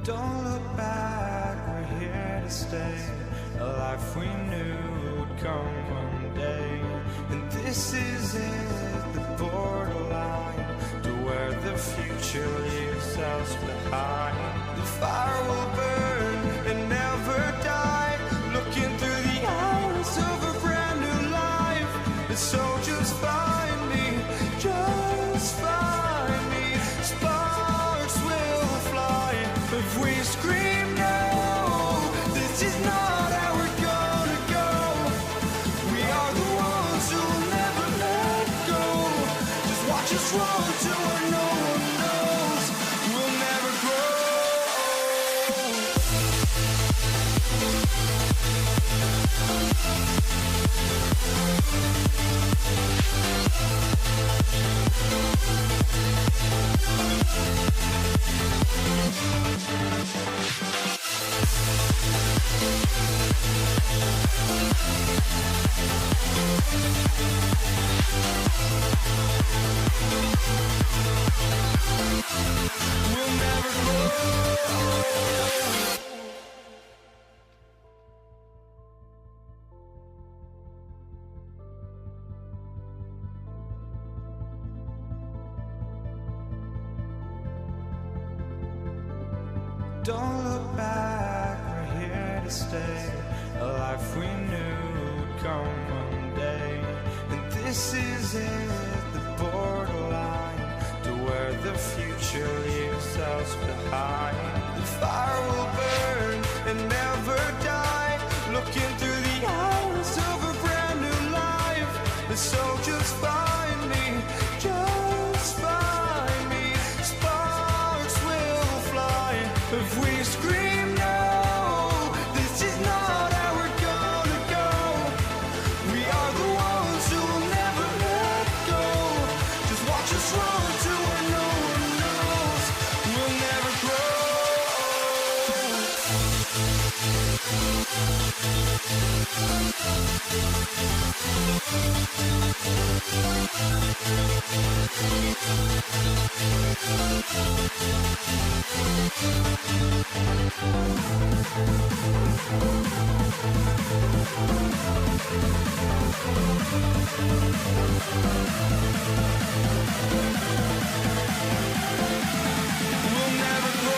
Don't look back, we're here to stay. A life we knew would come one day. And this is it, the borderline to where the future leaves us behind. The fire will burn and never die, looking through the eyes of a brand new life. And so just find me, just find me. Sparks will fly if we scream no. This is not how we're gonna go. We are the ones who'll never let go. Just watch us run to where no one knows. We'll never grow. We'll never grow. Don't look back, we're here to stay. A life we knew would come one day. And this is it, the borderline to where the future leaves us behind. The fire will burn and never die, looking through the eyes of a brand new life. And so just find me, just find me. Sparks will fly if we scream no. This is not how we're gonna go. We are the ones who will never let go. Just watch us run to where no one knows. We'll never grow. We'll never grow.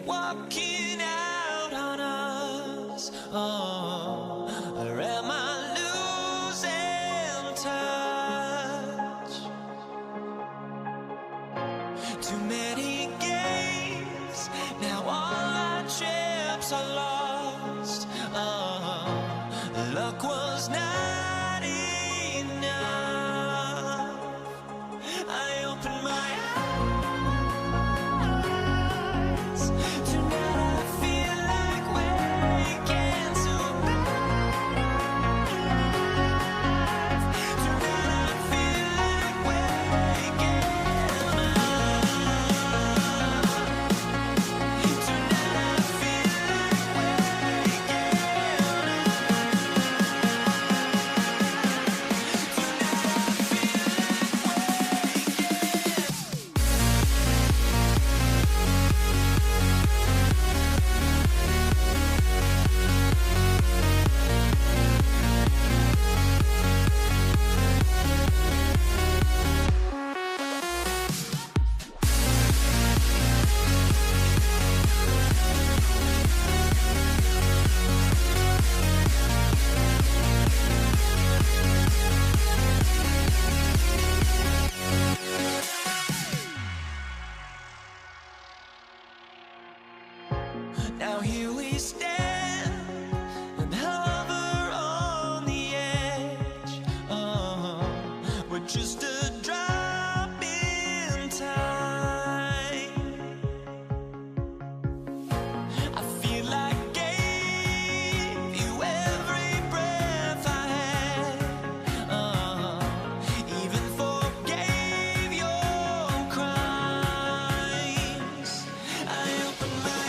walking out on us? Oh, or am I losing touch? Too many games, now all our chips are lost. Oh, luck was not enough. I opened my eyes. Tonight I feel like waking to life. Tonight I feel like waking up. Tonight I feel like waking Now here we stand and hover on the edge. We're just a drop in time. I feel like gave you every breath I had. Even forgave your crimes. I opened my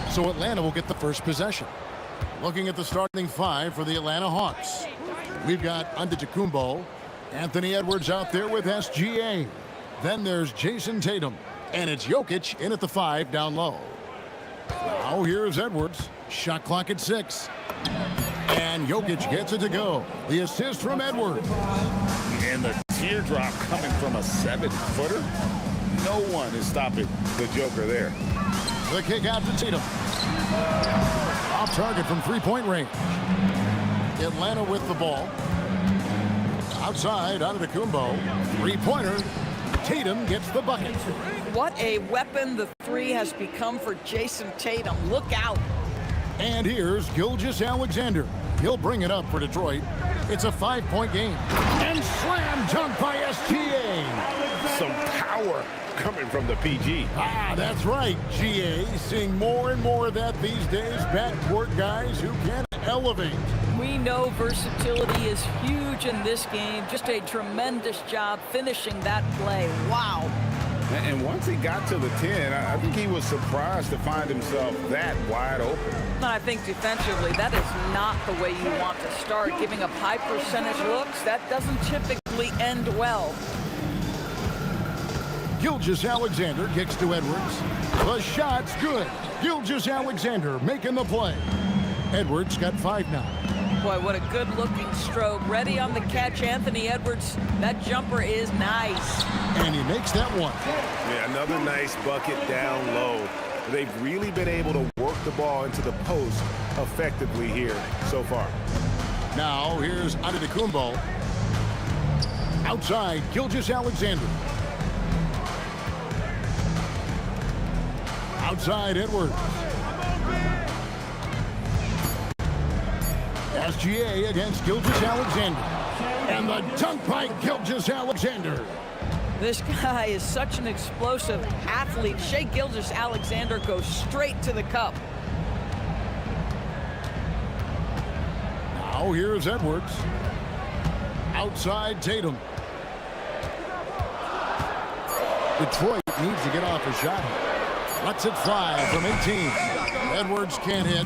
So Atlanta will get the first possession. Looking at the starting five for the Atlanta Hawks. We've got Antetokounmpo, Anthony Edwards out there with SGA. Then there's Jason Tatum. And it's Jokic in at the 5 down low. Now here's Edwards. Shot clock at 6. And Jokic gets it to go. The assist from Edwards. And the teardrop coming from a 7-footer. No one is stopping the Joker there. The kick out to Tatum. Off target from three-point range. Atlanta with the ball. Outside, Antetokounmpo. Three-pointer. Tatum gets the bucket. What a weapon the three has become for Jason Tatum. Look out. And here's Gilgeous-Alexander. He'll bring it up for Detroit. It's a 5-point game. And slam dunk by SGA. Some power coming from the PG. Ah, that's right, GA. Seeing more and more of that these days. Backcourt guys who can elevate. We know versatility is huge in this game. Just a tremendous job finishing that play. Wow. And once he got to the 10, I think he was surprised to find himself that wide open. And I think defensively, that is not the way you want to start. Giving up high percentage looks, that doesn't typically end well. Gilgeous-Alexander kicks to Edwards. The shot's good. Gilgeous-Alexander making the play. Edwards got 5 now. Boy, what a good-looking stroke. Ready on the catch, Anthony Edwards. That jumper is nice. And he makes that one. Yeah, another nice bucket down low. They've really been able to work the ball into the post effectively here so far. Now here's Antetokounmpo. Outside, Gilgeous-Alexander. Outside, Edwards. SGA against Gilgeous-Alexander. And the dunk by Gilgeous-Alexander. This guy is such an explosive athlete. Shai Gilgeous-Alexander goes straight to the cup. Now here's Edwards. Outside, Tatum. Detroit needs to get off a shot. Lets it fly from 18. Edwards can't hit.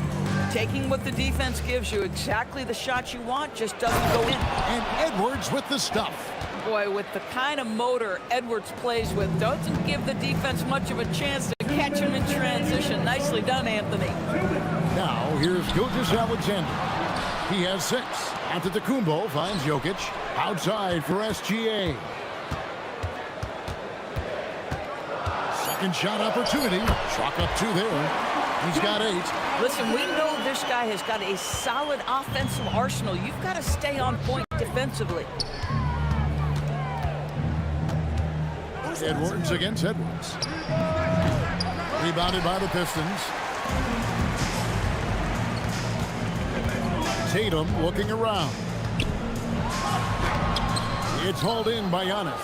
Taking what the defense gives you, exactly the shot you want, just doesn't go in. And Edwards with the stuff. Boy, with the kind of motor Edwards plays with, doesn't give the defense much of a chance to catch him in transition. Nicely done, Anthony. Now here's Gilgeous-Alexander. He has 6. Antetokounmpo finds Jokic. Outside for SGA. Second shot opportunity. Chalk up 2 there. He's got 8. Listen, we know this guy has got a solid offensive arsenal. You've got to stay on point defensively. Edwards against Edwards. Rebounded by the Pistons. Tatum looking around. It's hauled in by Giannis.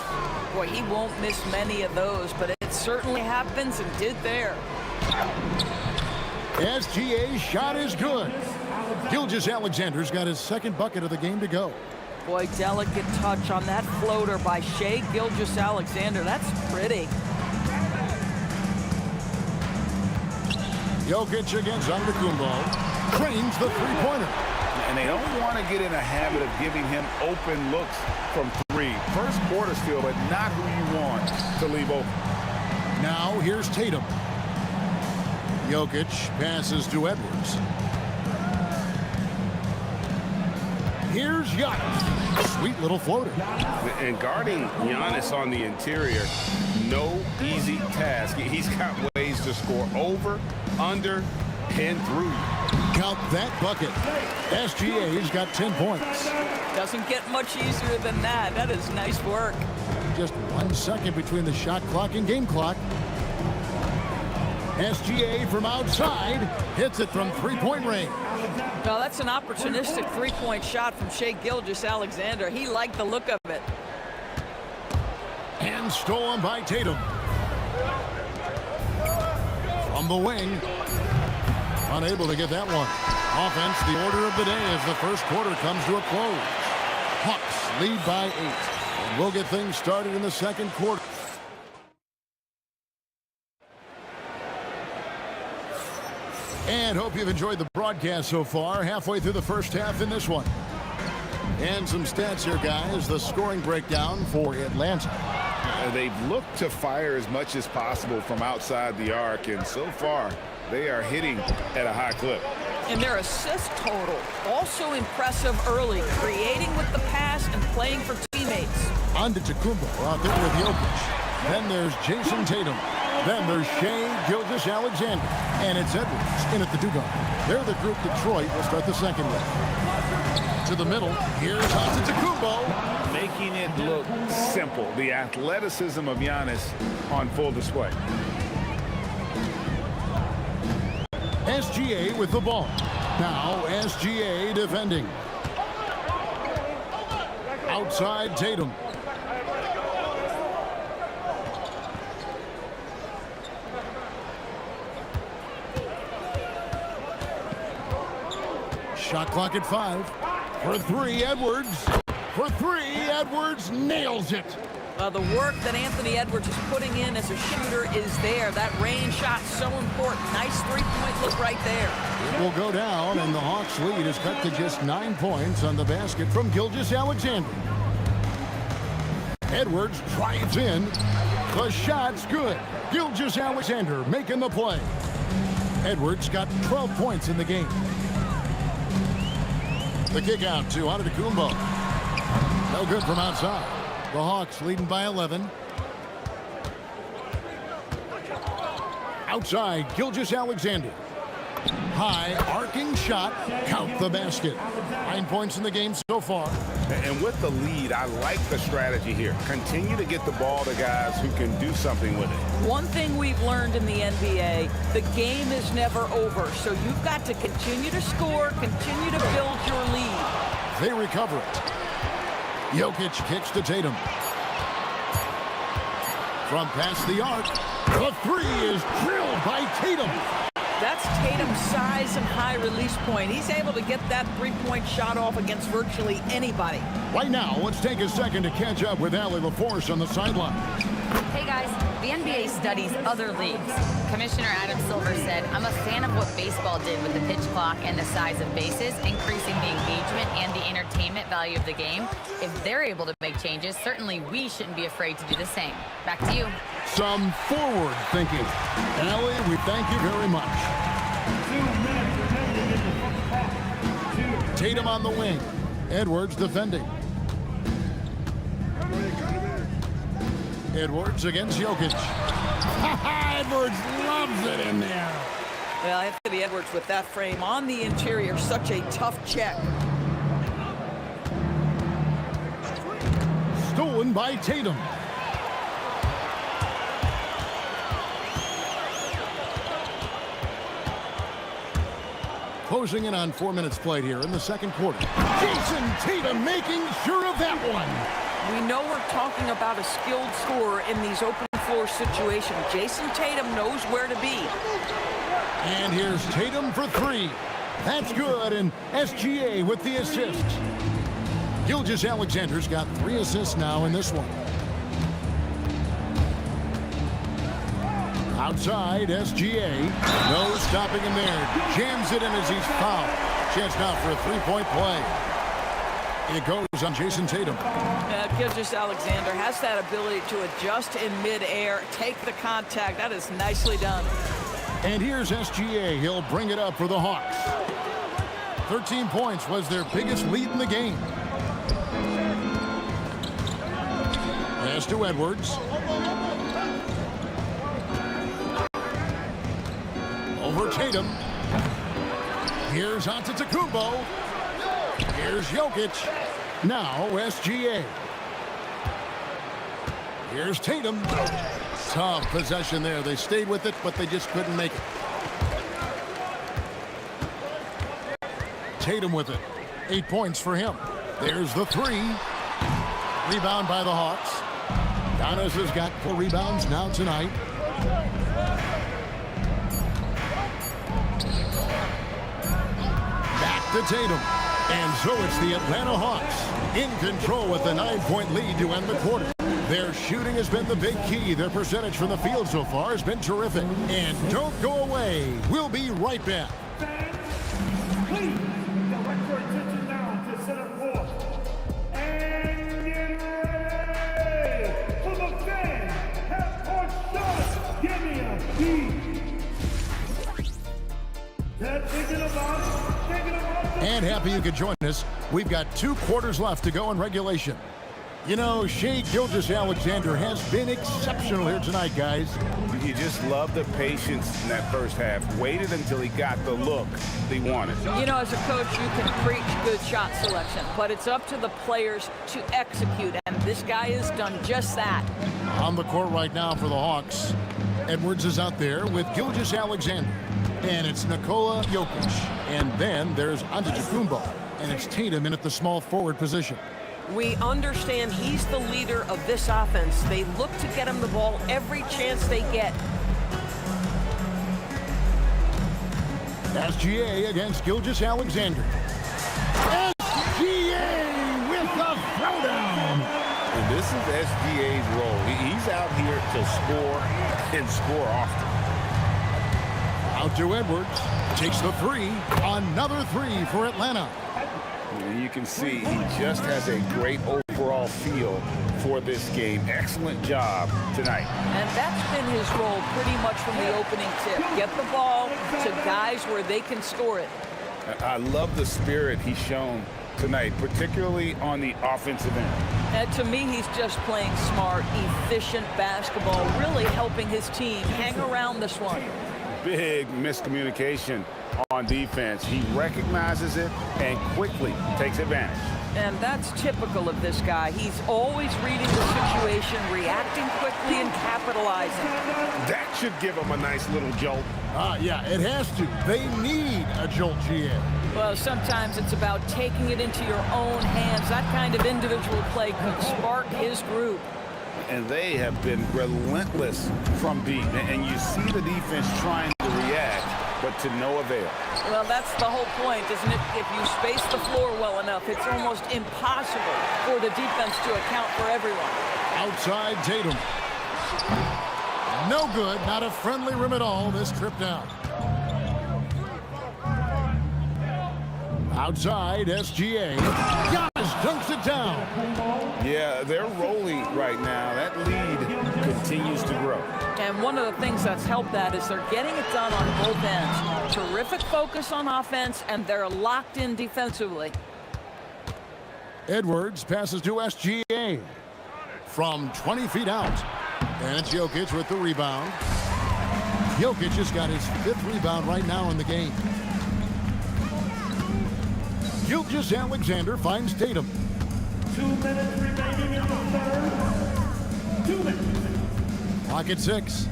Boy, he won't miss many of those, but it certainly happens and did there. SGA's shot is good. Gilgeous-Alexander's got his second bucket of the game to go. Boy, delicate touch on that floater by Shai Gilgeous-Alexander. That's pretty. Jokic against Antetokounmpo. Trains the three-pointer. And they don't want to get in a habit of giving him open looks from 3. First quarter still, but not who you want to leave open. Now here's Tatum. Jokic passes to Edwards. Here's Giannis. Sweet little floater. And guarding Giannis on the interior, no easy task. He's got ways to score over, under, and through. Count that bucket. SGA's got 10 points. Doesn't get much easier than that. That is nice work. Just 1 second between the shot clock and game clock. SGA from outside hits it from three-point range. Now that's an opportunistic three-point shot from Shai Gilgeous-Alexander. He liked the look of it. And stolen by Tatum. From the wing. Unable to get that one. Offense, the order of the day as the first quarter comes to a close. Hawks lead by 8. And we'll get things started in the second quarter. And hope you've enjoyed the broadcast so far. Halfway through the first half in this one. And some stats here, guys. The scoring breakdown for Atlanta. They've looked to fire as much as possible from outside the arc, and so far they are hitting at a high clip. And their assist total, also impressive early, creating with the pass and playing for teammates. Antetokounmpo out there with Jokic. Then there's Jason Tatum. Then there's Shai Gilgeous-Alexander. And it's Edwards in at the two-guard. They're the group Detroit will start the second with. To the middle, here's Antetokounmpo. Making it look simple. The athleticism of Giannis on full display. SGA with the ball. Now SGA defending. Outside Tatum. Shot clock at 5. For 3, Edwards. For 3, Edwards nails it. The work that Anthony Edwards is putting in as a shooter is there. That range shot so important. Nice three-point look right there. It will go down, and the Hawks lead is cut to just 9 points on the basket from Gilgeous-Alexander. Edwards drives in. The shot's good. Gilgeous-Alexander making the play. Edwards got 12 points in the game. The kick out to Antetokounmpo. No good from outside. The Hawks leading by 11. Outside, Gilgeous-Alexander. High arcing shot. Count the basket. 9 points in the game so far. And with the lead, I like the strategy here. Continue to get the ball to guys who can do something with it. One thing we've learned in the NBA, the game is never over. So you've got to continue to score, continue to build your lead. They recover it. Jokic kicks to Tatum. From past the arc, the 3 is drilled by Tatum. That's Tatum's size and high release point. He's able to get that three-point shot off against virtually anybody. Right now, let's take a second to catch up with Allie LaForce on the sideline. Hey guys, the NBA studies other leagues. Commissioner Adam Silver said, I'm a fan of what baseball did with the pitch clock and the size of bases, increasing the engagement and the entertainment value of the game. If they're able to make changes, certainly we shouldn't be afraid to do the same. Back to you. Some forward thinking. Allie, we thank you very much. 2 minutes remaining in the first half. Tatum on the wing. Edwards defending. Edwards against Jokic. Edwards loves it in there. Well, Anthony Edwards with that frame on the interior, such a tough check. Stolen by Tatum. Closing in on 4 minutes played here in the second quarter. Jason Tatum making sure of that one. We know we're talking about a skilled scorer in these open floor situations. Jason Tatum knows where to be. And here's Tatum for 3. That's good, and SGA with the assist. Gilgeous-Alexander's got 3 assists now in this one. Outside, SGA. No stopping him there. Jams it in as he's fouled. Chance now for a three-point play. It goes on Jason Tatum. Gilgeous-Alexander has that ability to adjust in midair, take the contact. That is nicely done. And here's SGA. He'll bring it up for the Hawks. 13 points was their biggest lead in the game. Pass to Edwards. Over Tatum. Here's Antetokounmpo. Here's Jokic. Now SGA. Here's Tatum. Tough possession there. They stayed with it, but they just couldn't make it. Tatum with it. 8 points for him. There's the 3. Rebound by the Hawks. Giannis has got 4 rebounds now tonight. Back to Tatum. And so it's the Atlanta Hawks in control with a 9-point lead to end the quarter. Their shooting has been the big key. Their percentage from the field so far has been terrific. And don't go away. We'll be right back. Please direct your attention now to center court. And get ready for the fan half-court shot. Give me a beat. Thinking about it. And happy you could join us. We've got 2 quarters left to go in regulation. You know, Shea Gilgeous-Alexander has been exceptional here tonight, guys. You just love the patience in that first half. Waited until he got the look he wanted. You know, as a coach, you can preach good shot selection, but it's up to the players to execute, and this guy has done just that. On the court right now for the Hawks, Edwards is out there with Gilgeous-Alexander. And it's Nikola Jokic. And then there's Antetokounmpo. And it's Tatum in at the small forward position. We understand he's the leader of this offense. They look to get him the ball every chance they get. SGA against Gilgeous-Alexander. SGA with the throwdown. And this is SGA's role. He's out here to score and score often. Out to Edwards. Takes the 3. Another 3 for Atlanta. You can see he just has a great overall feel for this game. Excellent job tonight. And that's been his role pretty much from the opening tip. Get the ball to guys where they can score it. I love the spirit he's shown tonight, particularly on the offensive end. And to me, he's just playing smart, efficient basketball, really helping his team hang around this one. Big miscommunication on defense. He recognizes it and quickly takes advantage. And that's typical of this guy. He's always reading the situation, reacting quickly, and capitalizing. That should give him a nice little jolt. Yeah, it has to. They need a jolt, GA. Well, sometimes it's about taking it into your own hands. That kind of individual play could spark his group. And they have been relentless from deep. And you see the defense trying to react, but to no avail. Well, that's the whole point, isn't it? If you space the floor well enough, it's almost impossible for the defense to account for everyone. Outside Tatum. No good. Not a friendly rim at all this trip down. Outside SGA. Giannis dunks it down. Yeah, they're rolling right now. That lead continues to grow. And one of the things that's helped that is they're getting it done on both ends. Terrific focus on offense, and they're locked in defensively. Edwards passes to SGA from 20 feet out. And it's Jokic with the rebound. Jokic has got his 5th rebound right now in the game. Gilgeous-Alexander finds Tatum. 2 minutes remaining in the third. 2 minutes. Clock at 6.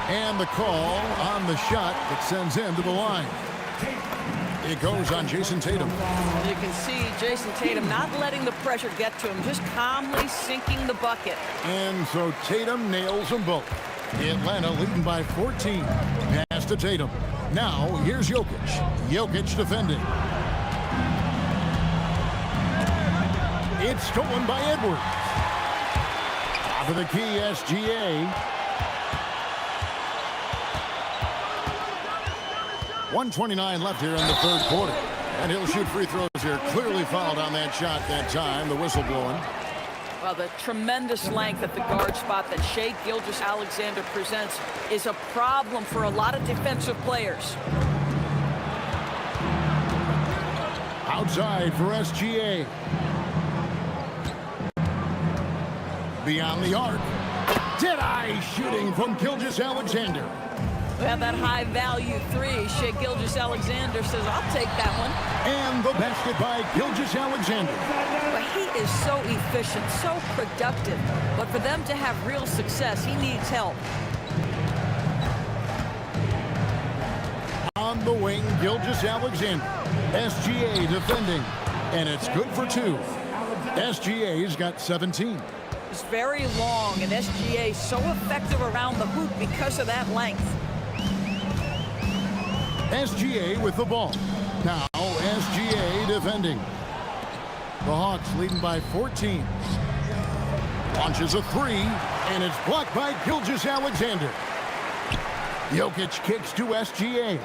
And the call on the shot that sends him to the line. It goes on Jason Tatum. You can see Jason Tatum not letting the pressure get to him, just calmly sinking the bucket. And so Tatum nails them both. Atlanta leading by 14. Pass to Tatum. Now here's Jokic. Jokic defending. It's stolen by Edwards. Top of the key, SGA. 1:29 left here in the 3rd quarter. And he'll shoot free throws here. Clearly fouled on that shot that time. The whistle blowing. Well, the tremendous length at the guard spot that Shea Gilgeous-Alexander presents is a problem for a lot of defensive players. Outside for SGA. Beyond the arc. Dead-eye shooting from Gilgeous-Alexander. We have that high-value 3. Shea Gilgeous-Alexander says, I'll take that one. And the basket by Gilgeous-Alexander. But he is so efficient, so productive. But for them to have real success, he needs help. On the wing, Gilgeous-Alexander. SGA defending. And it's good for 2. SGA's got 17. It's very long, and SGA so effective around the hoop because of that length. SGA with the ball. Now SGA defending. The Hawks leading by 14. Launches a three, and it's blocked by Gilgeous-Alexander. Jokic kicks to SGA.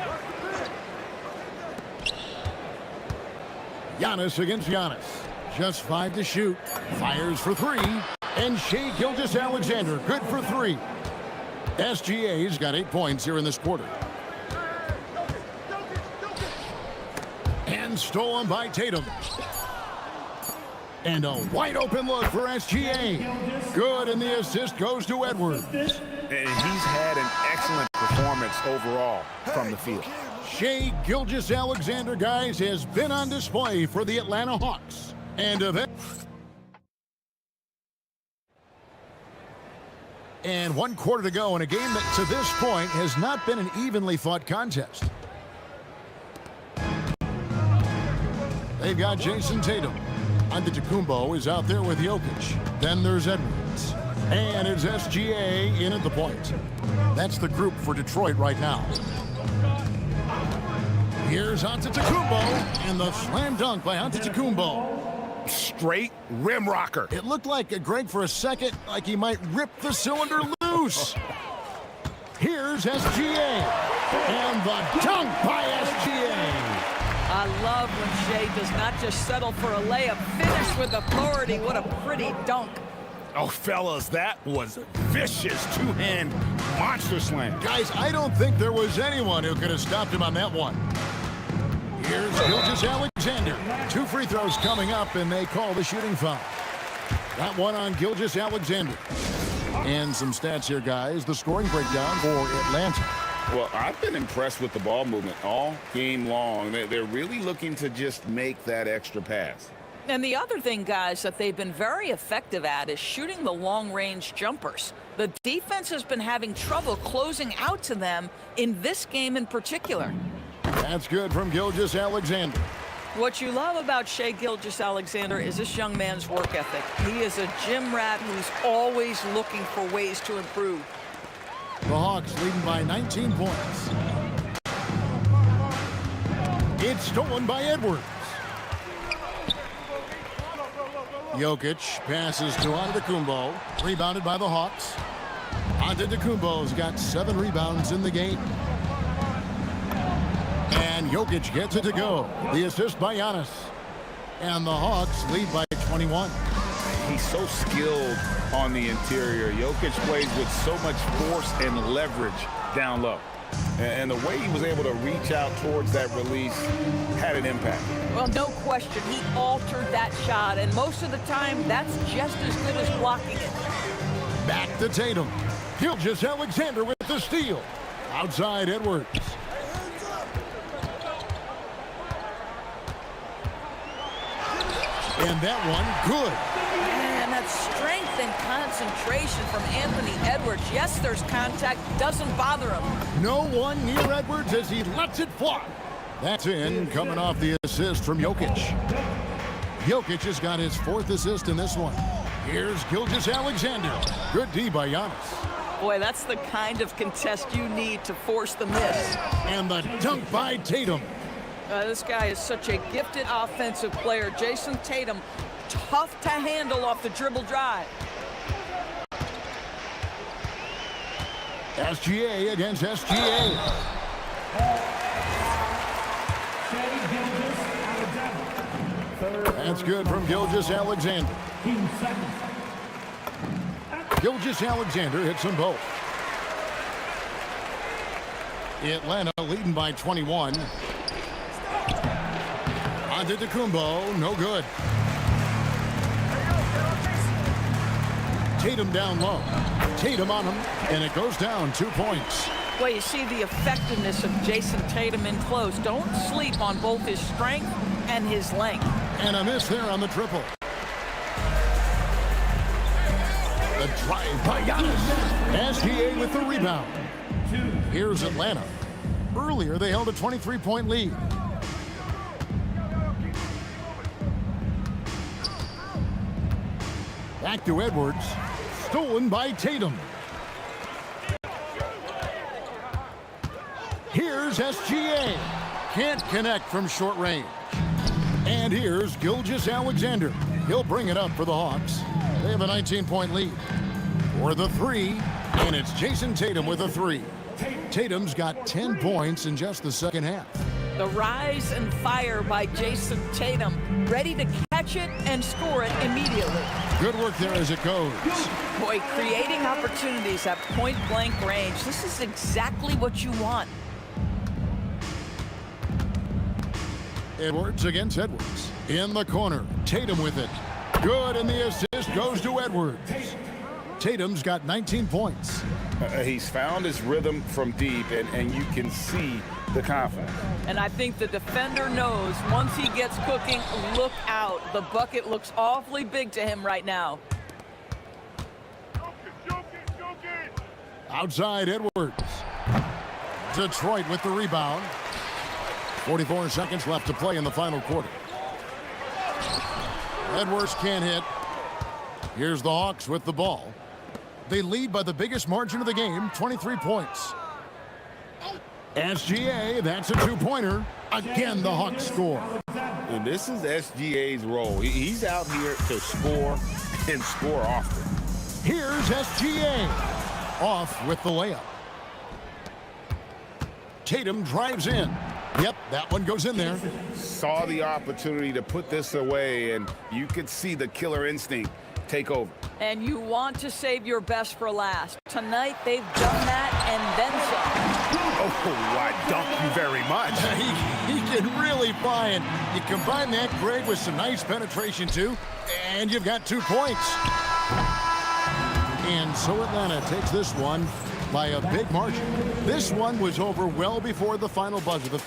Giannis against Giannis. Just 5 to shoot. Fires for three. And Shai Gilgeous-Alexander good for three. SGA's got 8 points here in this quarter. And stolen by Tatum. And a wide open look for SGA. Good, and the assist goes to Edwards. And he's had an excellent performance overall from the field. Shai Gilgeous-Alexander, guys, has been on display for the Atlanta Hawks. And 1 quarter to go in a game that to this point has not been an evenly fought contest. They've got Jason Tatum. Antetokounmpo is out there with Jokic. Then there's Edwards. And it's SGA in at the point. That's the group for Detroit right now. Here's Antetokounmpo, and the slam dunk by Antetokounmpo. Straight rim rocker. It looked like, Greg, for a second, like he might rip the cylinder loose. Here's SGA, and the dunk by SGA. I love when Shai does not just settle for a layup, finish with authority. What a pretty dunk. Oh, fellas, that was a vicious two-hand monster slam. Guys, I don't think there was anyone who could have stopped him on that one. Here's Gilgeous-Alexander. 2 free throws coming up, and they call the shooting foul. That one on Gilgeous-Alexander. And some stats here, guys. The scoring breakdown for Atlanta. Well, I've been impressed with the ball movement all game long. They're really looking to just make that extra pass. And the other thing, guys, that they've been very effective at is shooting the long-range jumpers. The defense has been having trouble closing out to them in this game in particular. That's good from Gilgeous-Alexander. What you love about Shai Gilgeous-Alexander is this young man's work ethic. He is a gym rat who's always looking for ways to improve. The Hawks leading by 19 points. It's stolen by Edwards. Jokic passes to Antetokounmpo. Rebounded by the Hawks. Antetokounmpo's got 7 rebounds in the game. And Jokic gets it to go. The assist by Giannis. And the Hawks lead by 21. He's so skilled on the interior. Jokic plays with so much force and leverage down low. And the way he was able to reach out towards that release had an impact. Well, no question. He altered that shot, and most of the time, that's just as good as blocking it. Back to Tatum. Gilgeous-Alexander with the steal. Outside Edwards. And that one, good. And that strength and concentration from Anthony Edwards. Yes, there's contact. Doesn't bother him. No one near Edwards as he lets it fly. That's in, coming off the assist from Jokic. Jokic has got his 4th assist in this one. Here's Gilgeous-Alexander. Good D by Giannis. Boy, that's the kind of contest you need to force the miss. And the dunk by Tatum. This guy is such a gifted offensive player. Jason Tatum, tough to handle off the dribble drive. SGA against SGA. That's good from Gilgeous-Alexander. Gilgeous-Alexander hits them both. Atlanta leading by 21. Antetokounmpo, no good. Tatum down low. Tatum on him, and it goes down 2 points. Well, you see the effectiveness of Jason Tatum in close. Don't sleep on both his strength and his length. And a miss there on the triple. The drive by Giannis. SGA with the rebound. Here's Atlanta. Earlier, they held a 23-point lead. Back to Edwards. Stolen by Tatum. Here's SGA. Can't connect from short range. And here's Gilgeous-Alexander. He'll bring it up for the Hawks. They have a 19-point lead. For the three, and it's Jason Tatum with a three. Tatum's got 10 points in just the second half. The rise and fire by Jason Tatum, ready to catch it and score it immediately. Good work there as it goes. Boy, creating opportunities at point-blank range. This is exactly what you want. Edwards against Edwards. In the corner, Tatum with it. Good, and the assist goes to Edwards. Tatum's got 19 points. He's found his rhythm from deep, and you can see the confidence. And I think the defender knows once he gets cooking, look out. The bucket looks awfully big to him right now. Outside Edwards. Detroit with the rebound. 44 seconds left to play in the final quarter. Edwards can't hit. Here's the Hawks with the ball. They lead by the biggest margin of the game, 23 points. SGA, that's a two-pointer. Again, the Hawks score. And this is SGA's role. He's out here to score and score often. Here's SGA. Off with the layup. Tatum drives in. Yep, that one goes in there. Saw the opportunity to put this away, and you could see the killer instinct take over. And you want to save your best for last. Tonight, they've done that and then some. Oh, I dunk you very much. He can really fly, and you combine that grade with some nice penetration, too, and you've got 2 points. And so Atlanta takes this one by a big margin. This one was over well before the final buzzer.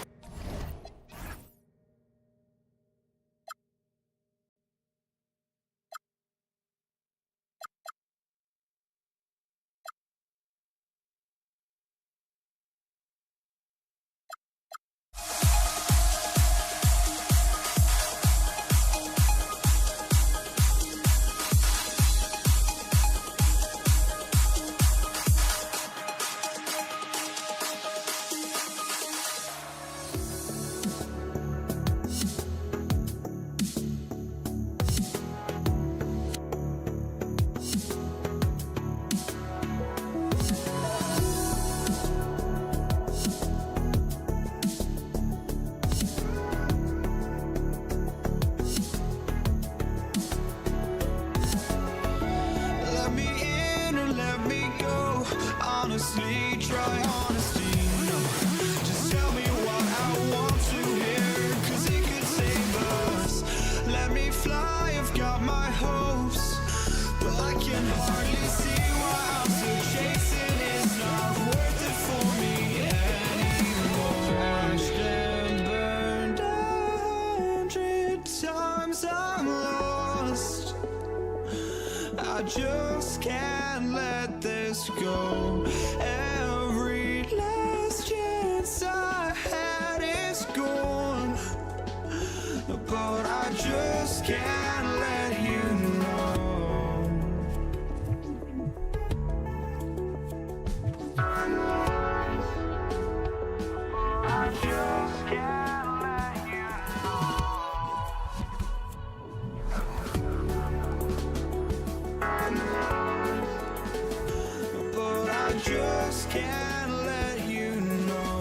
Honestly, try honesty, no. Just tell me what I want to hear, 'cause it could save us. Let me fly, I've got my hopes, but I can hardly see why I'm still chasing. It's not worth it for me anymore. Crashed and burned 100 times, I'm lost. I just can't let this go. Every last chance I had is gone, but I just can't let you know. I just can't let you but I just can't let you know.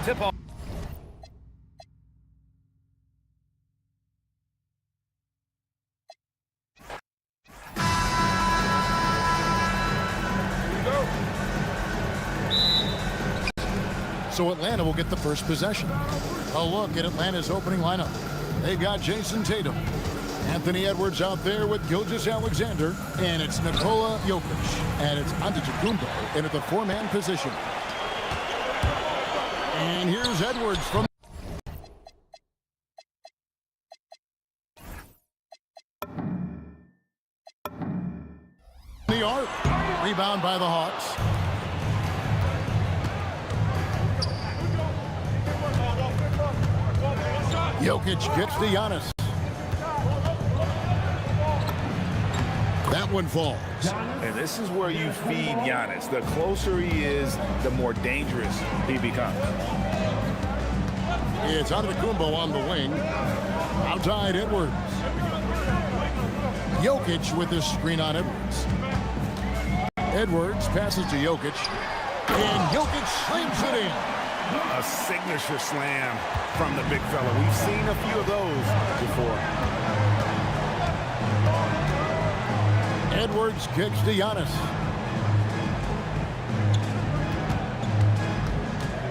Tip-off. So Atlanta will get the first possession. A look at Atlanta's opening lineup. They've got Jason Tatum, Anthony Edwards out there with Gilgeous-Alexander, and it's Nikola Jokic, and it's Antetokounmpo in at the four-man position. And here's Edwards from the arc. Rebound by the Hawks. Jokic gets to Giannis. That one falls. And this is where you feed Giannis. The closer he is, the more dangerous he becomes. It's Antetokounmpo on the wing. Outside Edwards. Jokic with the screen on Edwards. Edwards passes to Jokic. And Jokic slams it in. A signature slam from the big fella. We've seen a few of those before. Edwards kicks to Giannis.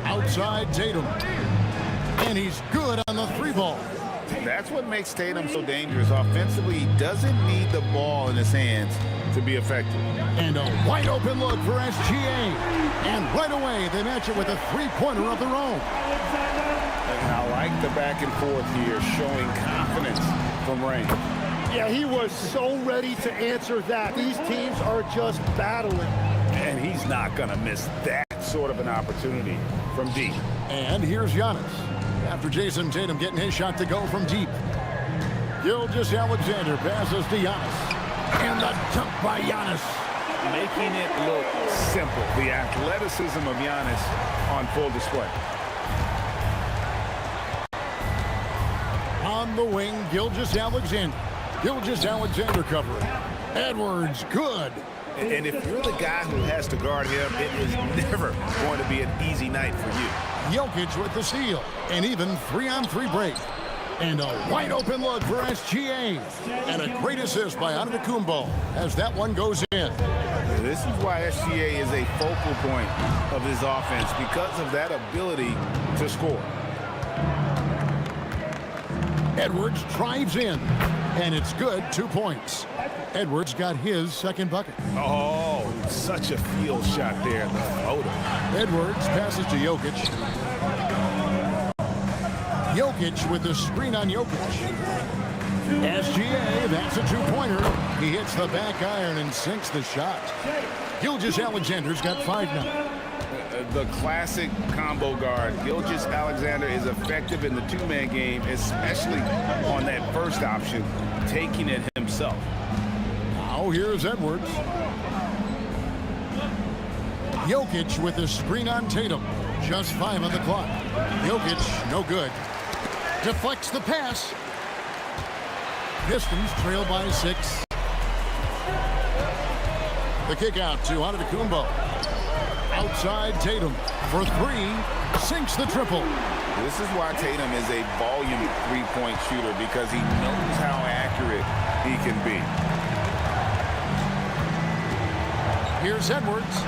Outside Tatum. And he's good on the three ball. That's what makes Tatum so dangerous. Offensively, he doesn't need the ball in his hands to be effective. And a wide open look for SGA. And right away, they match it with a three-pointer of their own. And I like the back and forth here, showing confidence from Rain. Yeah, he was so ready to answer that. These teams are just battling. And he's not going to miss that sort of an opportunity from deep. And here's Giannis. After Jason Tatum getting his shot to go from deep. Gilgeous-Alexander passes to Giannis. And the dunk by Giannis. Making it look simple. The athleticism of Giannis on full display. On the wing, Gilgeous-Alexander. Gilgeous-Alexander covering. Edwards, good. And if you're the guy who has to guard him, it is never going to be an easy night for you. Jokic with the steal. And even 3-on-3 break. And a wide open look for SGA. And a great assist by Antetokounmpo as that one goes in. This is why SGA is a focal point of his offense, because of that ability to score. Edwards drives in. And it's good, 2 points. Edwards got his second bucket. Oh, such a field shot there. The floater. Edwards passes to Jokic. Jokic with the screen on Jokic. SGA, that's a two-pointer. He hits the back iron and sinks the shot. Gilgeous-Alexander's got 5 now. The classic combo guard. Gilgeous-Alexander is effective in the two-man game, especially on that first option, taking it himself. Now here's Edwards. Jokic with the screen on Tatum. Just 5 on the clock. Jokic, no good. Deflects the pass. Pistons trail by 6. The kick out to Antetokounmpo. Outside Tatum for 3. Sinks the triple. This is why Tatum is a volume three-point shooter, because he knows how accurate he can be. Here's Edwards.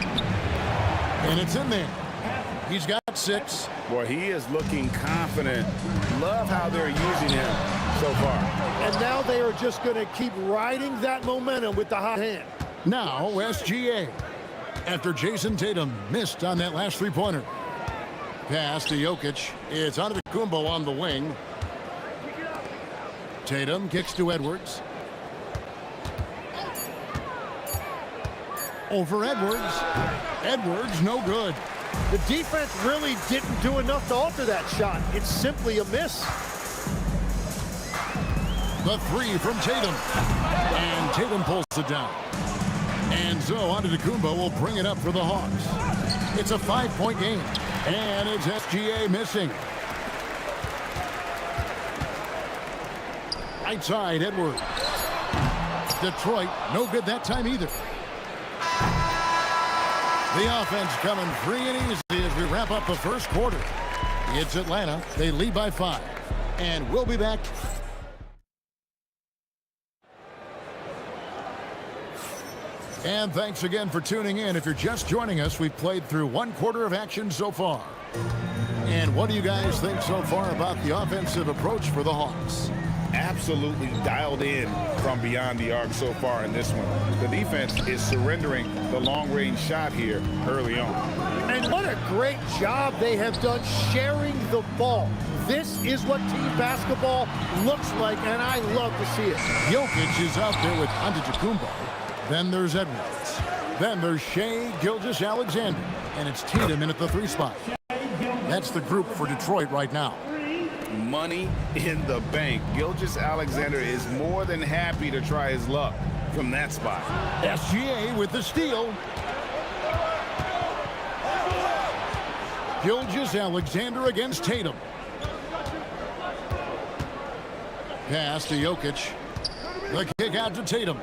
And it's in there. He's got 6. Boy, he is looking confident. Love how they're using him so far. And now they are just going to keep riding that momentum with the hot hand. Now SGA. After Jason Tatum missed on that last three-pointer. Pass to Jokic. It's Antetokounmpo on the wing. Tatum kicks to Edwards. Over Edwards. Edwards, no good. The defense really didn't do enough to alter that shot. It's simply a miss. The 3 from Tatum. And Tatum pulls it down. And so Antetokounmpo will bring it up for the Hawks. It's a 5-point game. And it's SGA missing. Right side, Edwards. Detroit, no good that time either. The offense coming free and easy as we wrap up the first quarter. It's Atlanta. They lead by 5. And we'll be back. And thanks again for tuning in. If you're just joining us, we've played through 1 quarter of action so far. And what do you guys think so far about the offensive approach for the Hawks? Absolutely dialed in from beyond the arc so far in this one. The defense is surrendering the long-range shot here early on. And what a great job they have done sharing the ball. This is what team basketball looks like, and I love to see it. Jokic is out there with Antetokounmpo. Then there's Edwards. Then there's Shai Gilgeous-Alexander. And it's Tatum in at the 3 spot. That's the group for Detroit right now. Money in the bank. Gilgeous-Alexander is more than happy to try his luck from that spot. SGA with the steal. Gilgeous-Alexander against Tatum. Pass to Jokic. The kick out to Tatum.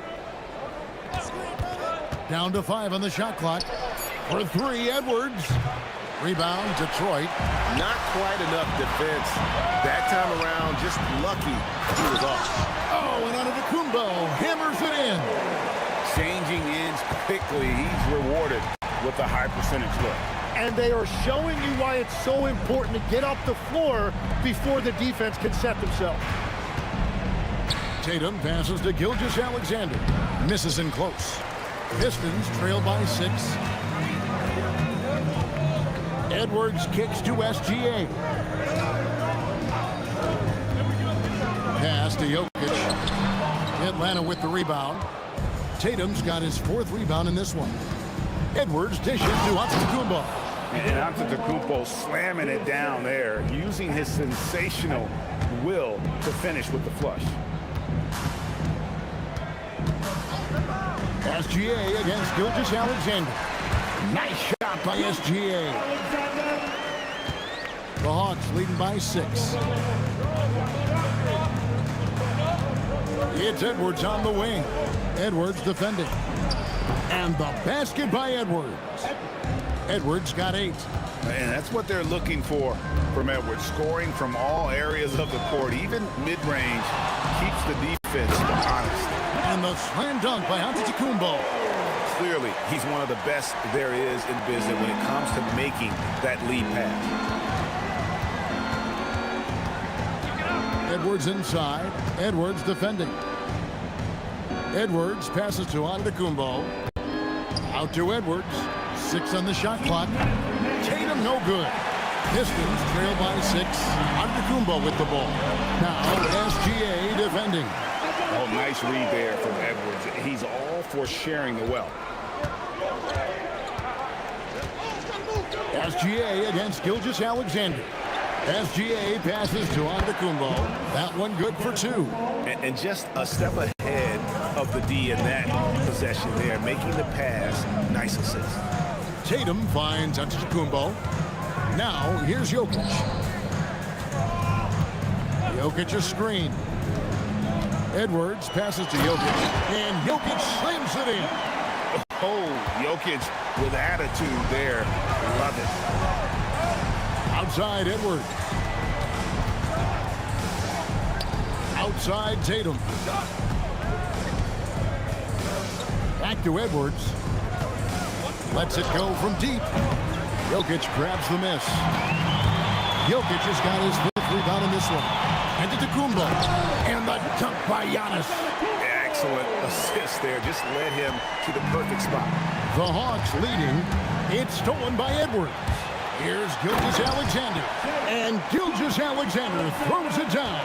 Down to 5 on the shot clock. For 3, Edwards. Rebound, Detroit. Not quite enough defense. That time around, just lucky he was off. Oh, and Antetokounmpo hammers it in. Changing ends quickly. He's rewarded with a high percentage look. And they are showing you why it's so important to get off the floor before the defense can set themselves. Tatum passes to Gilgeous-Alexander. Misses in close. Pistons trail by 6. Edwards kicks to SGA. Pass to Jokic. Atlanta with the rebound. Tatum's got his 4th rebound in this one. Edwards dishes to Antetokounmpo. And Antetokounmpo slamming it down there, using his sensational will to finish with the flush. SGA against Gilgeous-Alexander. Nice shot by SGA. The Hawks leading by 6. It's Edwards on the wing. Edwards defending. And the basket by Edwards. Edwards got 8. And that's what they're looking for from Edwards. Scoring from all areas of the court, even mid-range, keeps the defense honest. And the slam dunk by Antetokounmpo. Clearly, he's one of the best there is in business when it comes to making that lead pass. Edwards inside. Edwards defending. Edwards passes to Antetokounmpo. Out to Edwards. 6 on the shot clock. Tatum no good. Pistons trail by 6. Antetokounmpo with the ball. Now SGA defending. Oh, nice read there from Edwards. He's all for sharing the wealth. SGA against Gilgeous-Alexander. SGA passes to Antetokounmpo. That one good for 2. And just a step ahead of the D in that possession there, making the pass. Nice assist. Tatum finds Antetokounmpo. Now here's Jokic. Jokic a screen. Edwards passes to Jokic. And Jokic slams it in. Oh, Jokic with attitude there. Love it. Outside Edwards. Outside Tatum. Back to Edwards. Lets it go from deep. Jokic grabs the miss. Jokic has got his 5th rebound in this one. Antetokounmpo. And the dunk by Giannis. Excellent assist there. Just led him to the perfect spot. The Hawks leading. It's stolen by Edwards. Here's Gilgeous-Alexander. And Gilgeous-Alexander throws it down.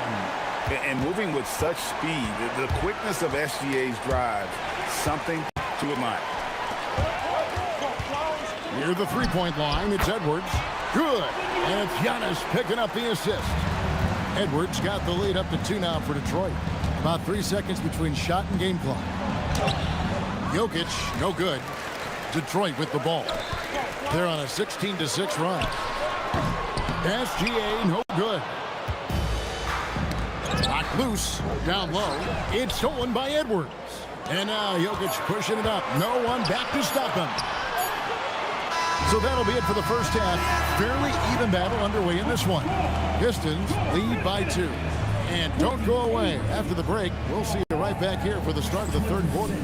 And moving with such speed, the quickness of SGA's drive, something to admire. Near the 3-point line, it's Edwards. Good. And it's Giannis picking up the assist. Edwards got the lead up to 2 now for Detroit. About 3 seconds between shot and game clock. Jokic, no good. Detroit with the ball. They're on a 16-6 run. SGA, no good. Knocked loose, down low. It's stolen by Edwards. And now Jokic pushing it up. No one back to stop him. So that'll be it for the first half. Fairly even. 7 battle underway in this one. Pistons lead by 2. And don't go away. After the break, we'll see you right back here for the start of the third quarter.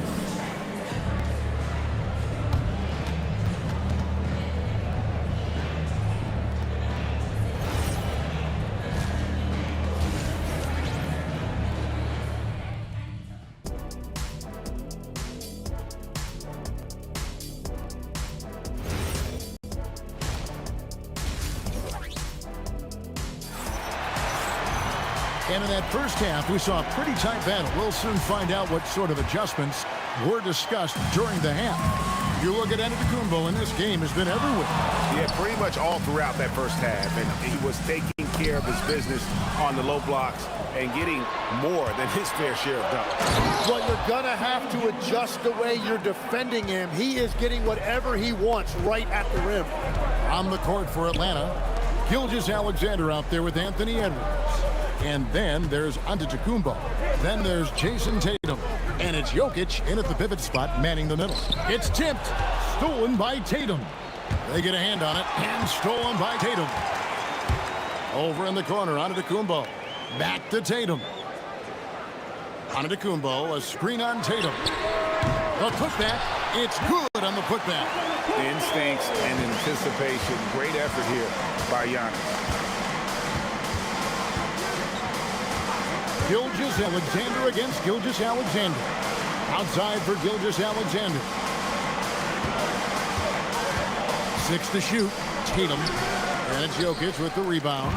And in that first half, we saw a pretty tight battle. We'll soon find out what sort of adjustments were discussed during the half. You look at Antetokounmpo, and this game has been everywhere. Yeah, pretty much all throughout that first half. And he was taking care of his business on the low blocks and getting more than his fair share of dunks. Well, you're going to have to adjust the way you're defending him. He is getting whatever he wants right at the rim. On the court for Atlanta, Gilgeous-Alexander out there with Anthony Edwards. And then there's Antetokounmpo. Then there's Jason Tatum. And it's Jokic in at the pivot spot, manning the middle. It's tipped. Stolen by Tatum. They get a hand on it. And stolen by Tatum. Over in the corner, Antetokounmpo. Back to Tatum. Antetokounmpo, a screen on Tatum. The putback. It's good on the putback. Instincts and anticipation. Great effort here by Giannis. Gilgeous-Alexander against Gilgeous-Alexander. Outside for Gilgeous-Alexander. 6 to shoot. Tatum. And it's Jokic with the rebound.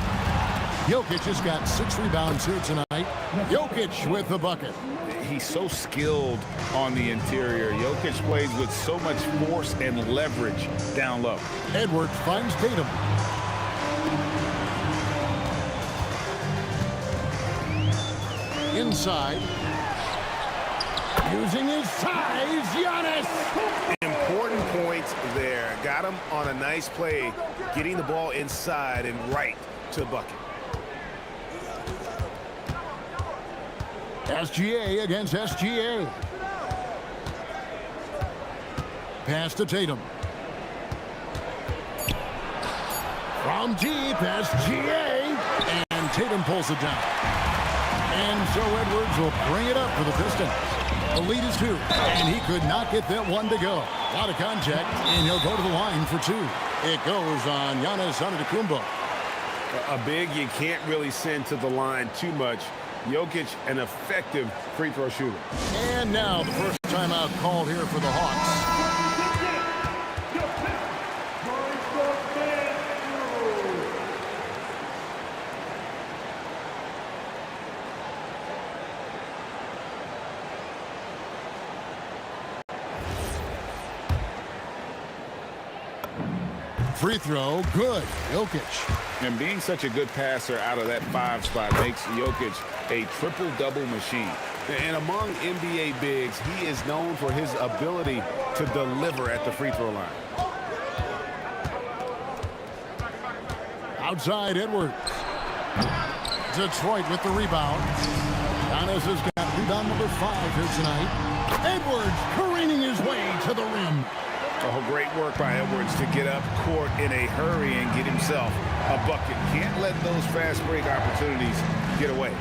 Jokic has got 6 rebounds here tonight. Jokic with the bucket. He's so skilled on the interior. Jokic plays with so much force and leverage down low. Edwards finds Tatum. Inside. Using his size, Giannis. Important points there. Got him on a nice play, getting the ball inside and right to the bucket. SGA against SGA. Pass to Tatum. From deep, SGA. And Tatum pulls it down. And so Edwards will bring it up for the Pistons. The lead is 2, and he could not get that one to go. Out of contact, and he'll go to the line for 2. It goes on Giannis Antetokounmpo. A big you can't really send to the line too much. Jokic, an effective free throw shooter. And now the first timeout called here for the Hawks. Free throw, good. Jokic. And being such a good passer out of that 5 spot makes Jokic a triple-double machine. And among NBA bigs, he is known for his ability to deliver at the free throw line. Outside, Edwards. Detroit with the rebound. Giannis has got rebound number 5 here tonight. Edwards careening his way to the rim. Oh, great work by Edwards to get up court in a hurry and get himself a bucket. Can't let those fast break opportunities get away.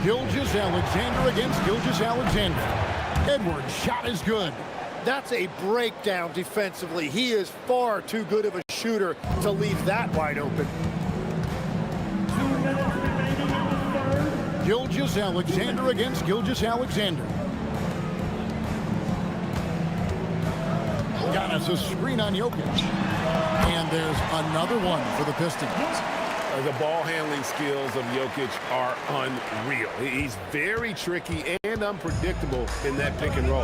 Gilgeous-Alexander against Gilgeous-Alexander. Edwards' shot is good. That's a breakdown defensively. He is far too good of a shooter to leave that wide open. Gilgeous-Alexander against Gilgeous-Alexander. Giannis a screen on Jokic. And there's another one for the Pistons. The ball handling skills of Jokic are unreal. He's very tricky and unpredictable in that pick and roll.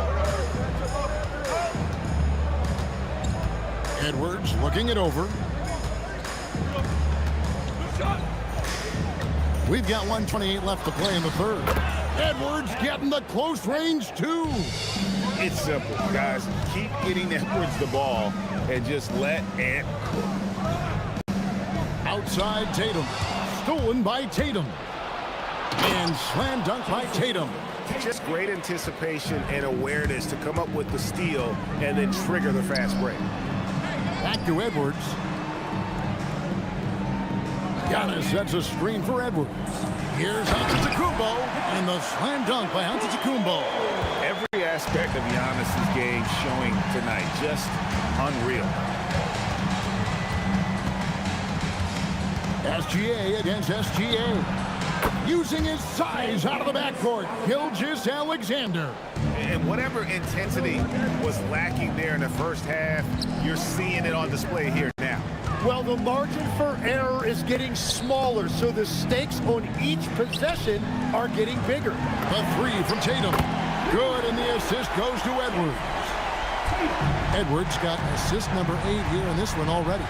Edwards looking it over. We've got 1:28 left to play in the third. Edwards getting the close range 2. It's simple, guys. Keep getting Edwards the ball and just let it cook. Outside Tatum. Stolen by Tatum. And slam dunk by Tatum. Just great anticipation and awareness to come up with the steal and then trigger the fast break. Back to Edwards. Giannis sets a screen for Edwards. Here's Antetokounmpo, and the slam dunk by Antetokounmpo. Every aspect of Giannis's game showing tonight, just unreal. SGA against SGA. Using his size out of the backcourt, Gilgeous-Alexander. And whatever intensity was lacking there in the first half, you're seeing it on display here now. Well, the margin for error is getting smaller, so the stakes on each possession are getting bigger. The three from Tatum. Good, and the assist goes to Edwards. Edwards got assist number 8 here in this one already.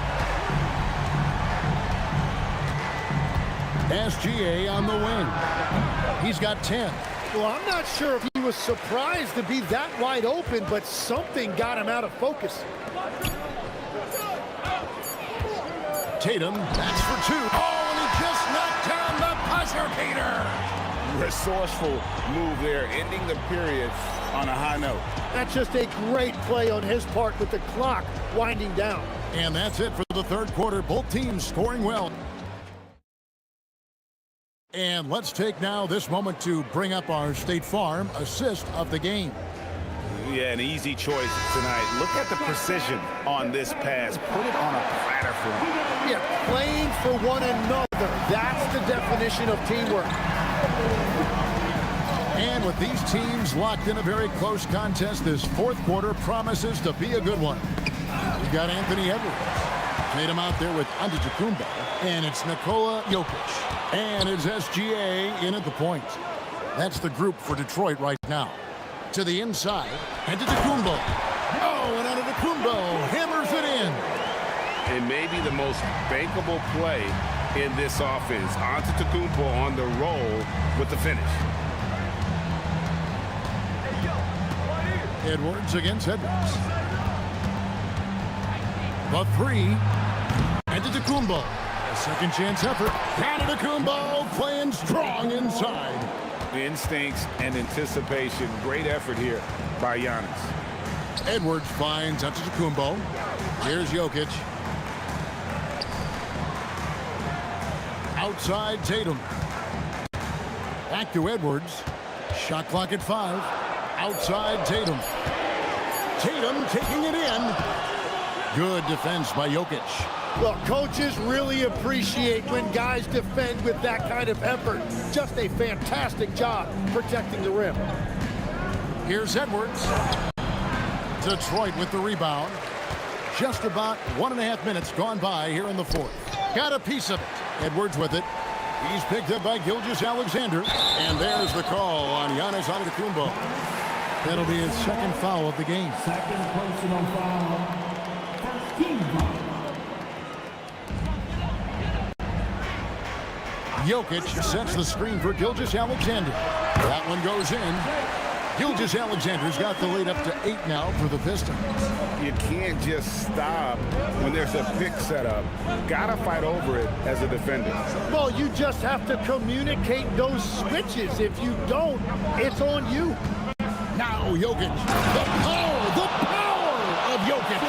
SGA on the wing. He's got 10. Well, I'm not sure if he was surprised to be that wide open, but something got him out of focus. Tatum, that's for 2. Oh, and he just knocked down the buzzer beater. Resourceful move there, ending the period on a high note. That's just a great play on his part with the clock winding down. And that's it for the third quarter. Both teams scoring well. And let's take now this moment to bring up our State Farm assist of the game. Yeah, an easy choice tonight. Look at the precision on this pass. Put it on a platter for him. Yeah, playing for one another. That's the definition of teamwork. And with these teams locked in a very close contest, this fourth quarter promises to be a good one. We've got Anthony Edwards. Tatum out there with Antetokounmpo. And it's Nikola Jokic. And it's SGA in at the point. That's the group for Detroit right now. To the inside, Antetokounmpo. Oh, and Antetokounmpo hammers it in. And maybe the most bankable play in this offense. Antetokounmpo on the roll with the finish. Edwards against Edwards. The 3. Antetokounmpo. A second chance effort. Antetokounmpo playing strong inside. Instincts and anticipation. Great effort here by Giannis. Edwards finds Antetokounmpo. Here's Jokic. Outside Tatum. Back to Edwards. Shot clock at 5. Outside Tatum. Tatum taking it in. Good defense by Jokic. Look, coaches really appreciate when guys defend with that kind of effort. Just a fantastic job protecting the rim. Here's Edwards. Detroit with the rebound. Just about 1.5 minutes gone by here in the fourth. Got a piece of it. Edwards with it. He's picked up by Gilgeous-Alexander. And there's the call on Giannis Antetokounmpo. That'll be his second foul of the game. Second personal foul. First team foul. Jokic sets the screen for Gilgeous-Alexander. That one goes in. Gilgeous-Alexander's got the lead up to 8 now for the Pistons. You can't just stop when there's a pick set up. Gotta fight over it as a defender. Well, you just have to communicate those switches. If you don't, it's on you. Now Jokic. The power of Jokic.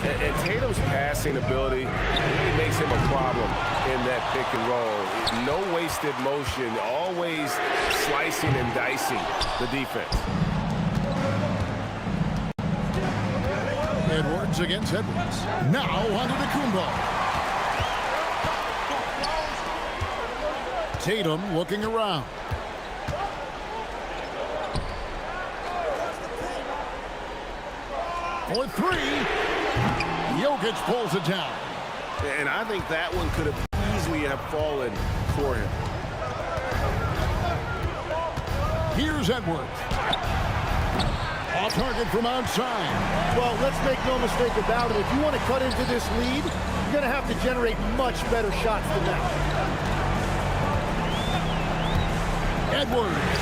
And Tatum's passing ability really makes him a problem in that pick and roll. No wasted motion, always slicing and dicing the defense. Edwards against Edwards. Now Antetokounmpo. Tatum looking around. For 3. Jokic pulls it down. And I think that one could have easily have fallen for him. Here's Edwards. Off target from outside. Well, let's make no mistake about it. If you want to cut into this lead, you're going to have to generate much better shots than that. Edwards.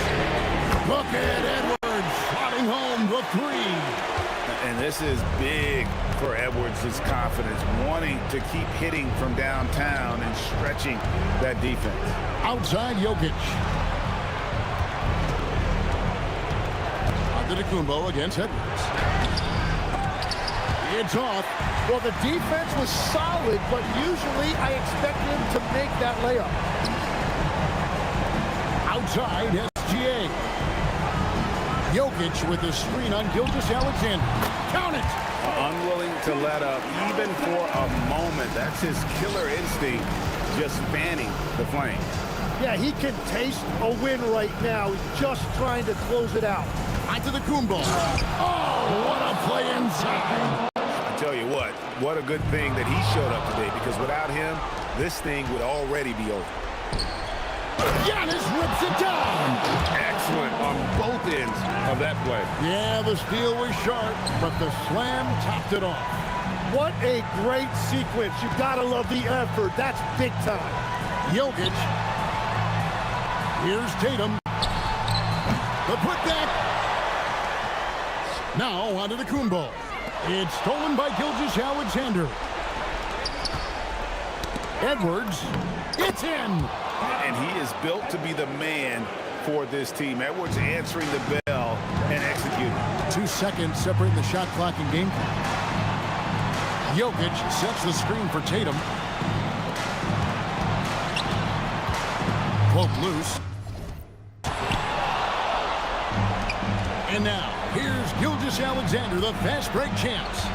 Look at Edwards slotting home the 3. And this is big for Edwards' confidence, wanting to keep hitting from downtown and stretching that defense. Outside Jokic. Antetokounmpo against Edwards. It's off. Well, the defense was solid, but usually I expect him to make that layup. Outside, SGA. Jokic with the screen on Gilgeous-Alexander. Count it! Unwilling to let up, even for a moment. That's his killer instinct, just fanning the flame. Yeah, he can taste a win right now. He's just trying to close it out. Onto the Kumbo. Oh, what a play inside. I tell you what a good thing that he showed up today, because without him, this thing would already be over. Giannis rips it down. Excellent on both ends of that play. Yeah, the steal was sharp, but the slam topped it off. What a great sequence. You gotta love the effort. That's big time. Jokic. Here's Tatum. The putback. Now onto the Kumbo. It's stolen by Gilgeous-Alexander. Edwards. It's in. And he is built to be the man for this team. Edwards answering the bell and executing. 2 seconds separating the shot clock and game clock. Jokic sets the screen for Tatum. Poke loose. And now, here's Gilgeous-Alexander, the fast break champs.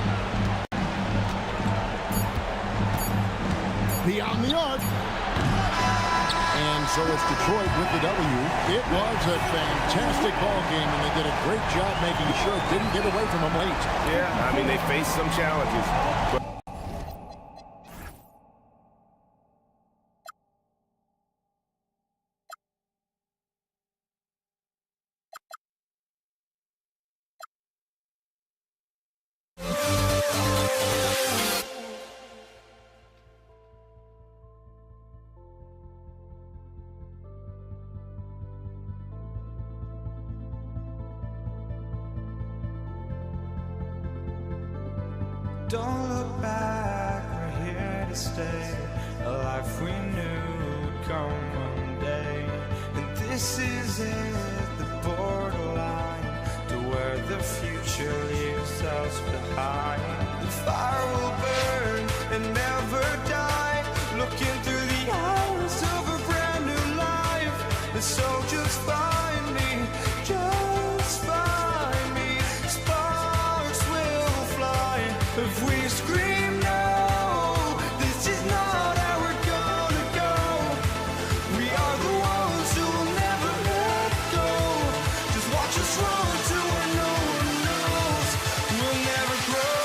Beyond the arc. And so it's Detroit with the W. It was a fantastic ball game, and they did a great job making sure it didn't get away from them late. Yeah, I mean, they faced some challenges. But Don't look back, we're here to stay. A life we knew would come one day. And this is it, the borderline to where the future leaves us behind. The fire will burn and never die, looking through the eyes of a brand new life. And so just find me, just find me. Sparks will fly if we scream no. This is not how we're gonna go. We are the ones who will never let go. Just watch us run to where no one knows. We'll never grow.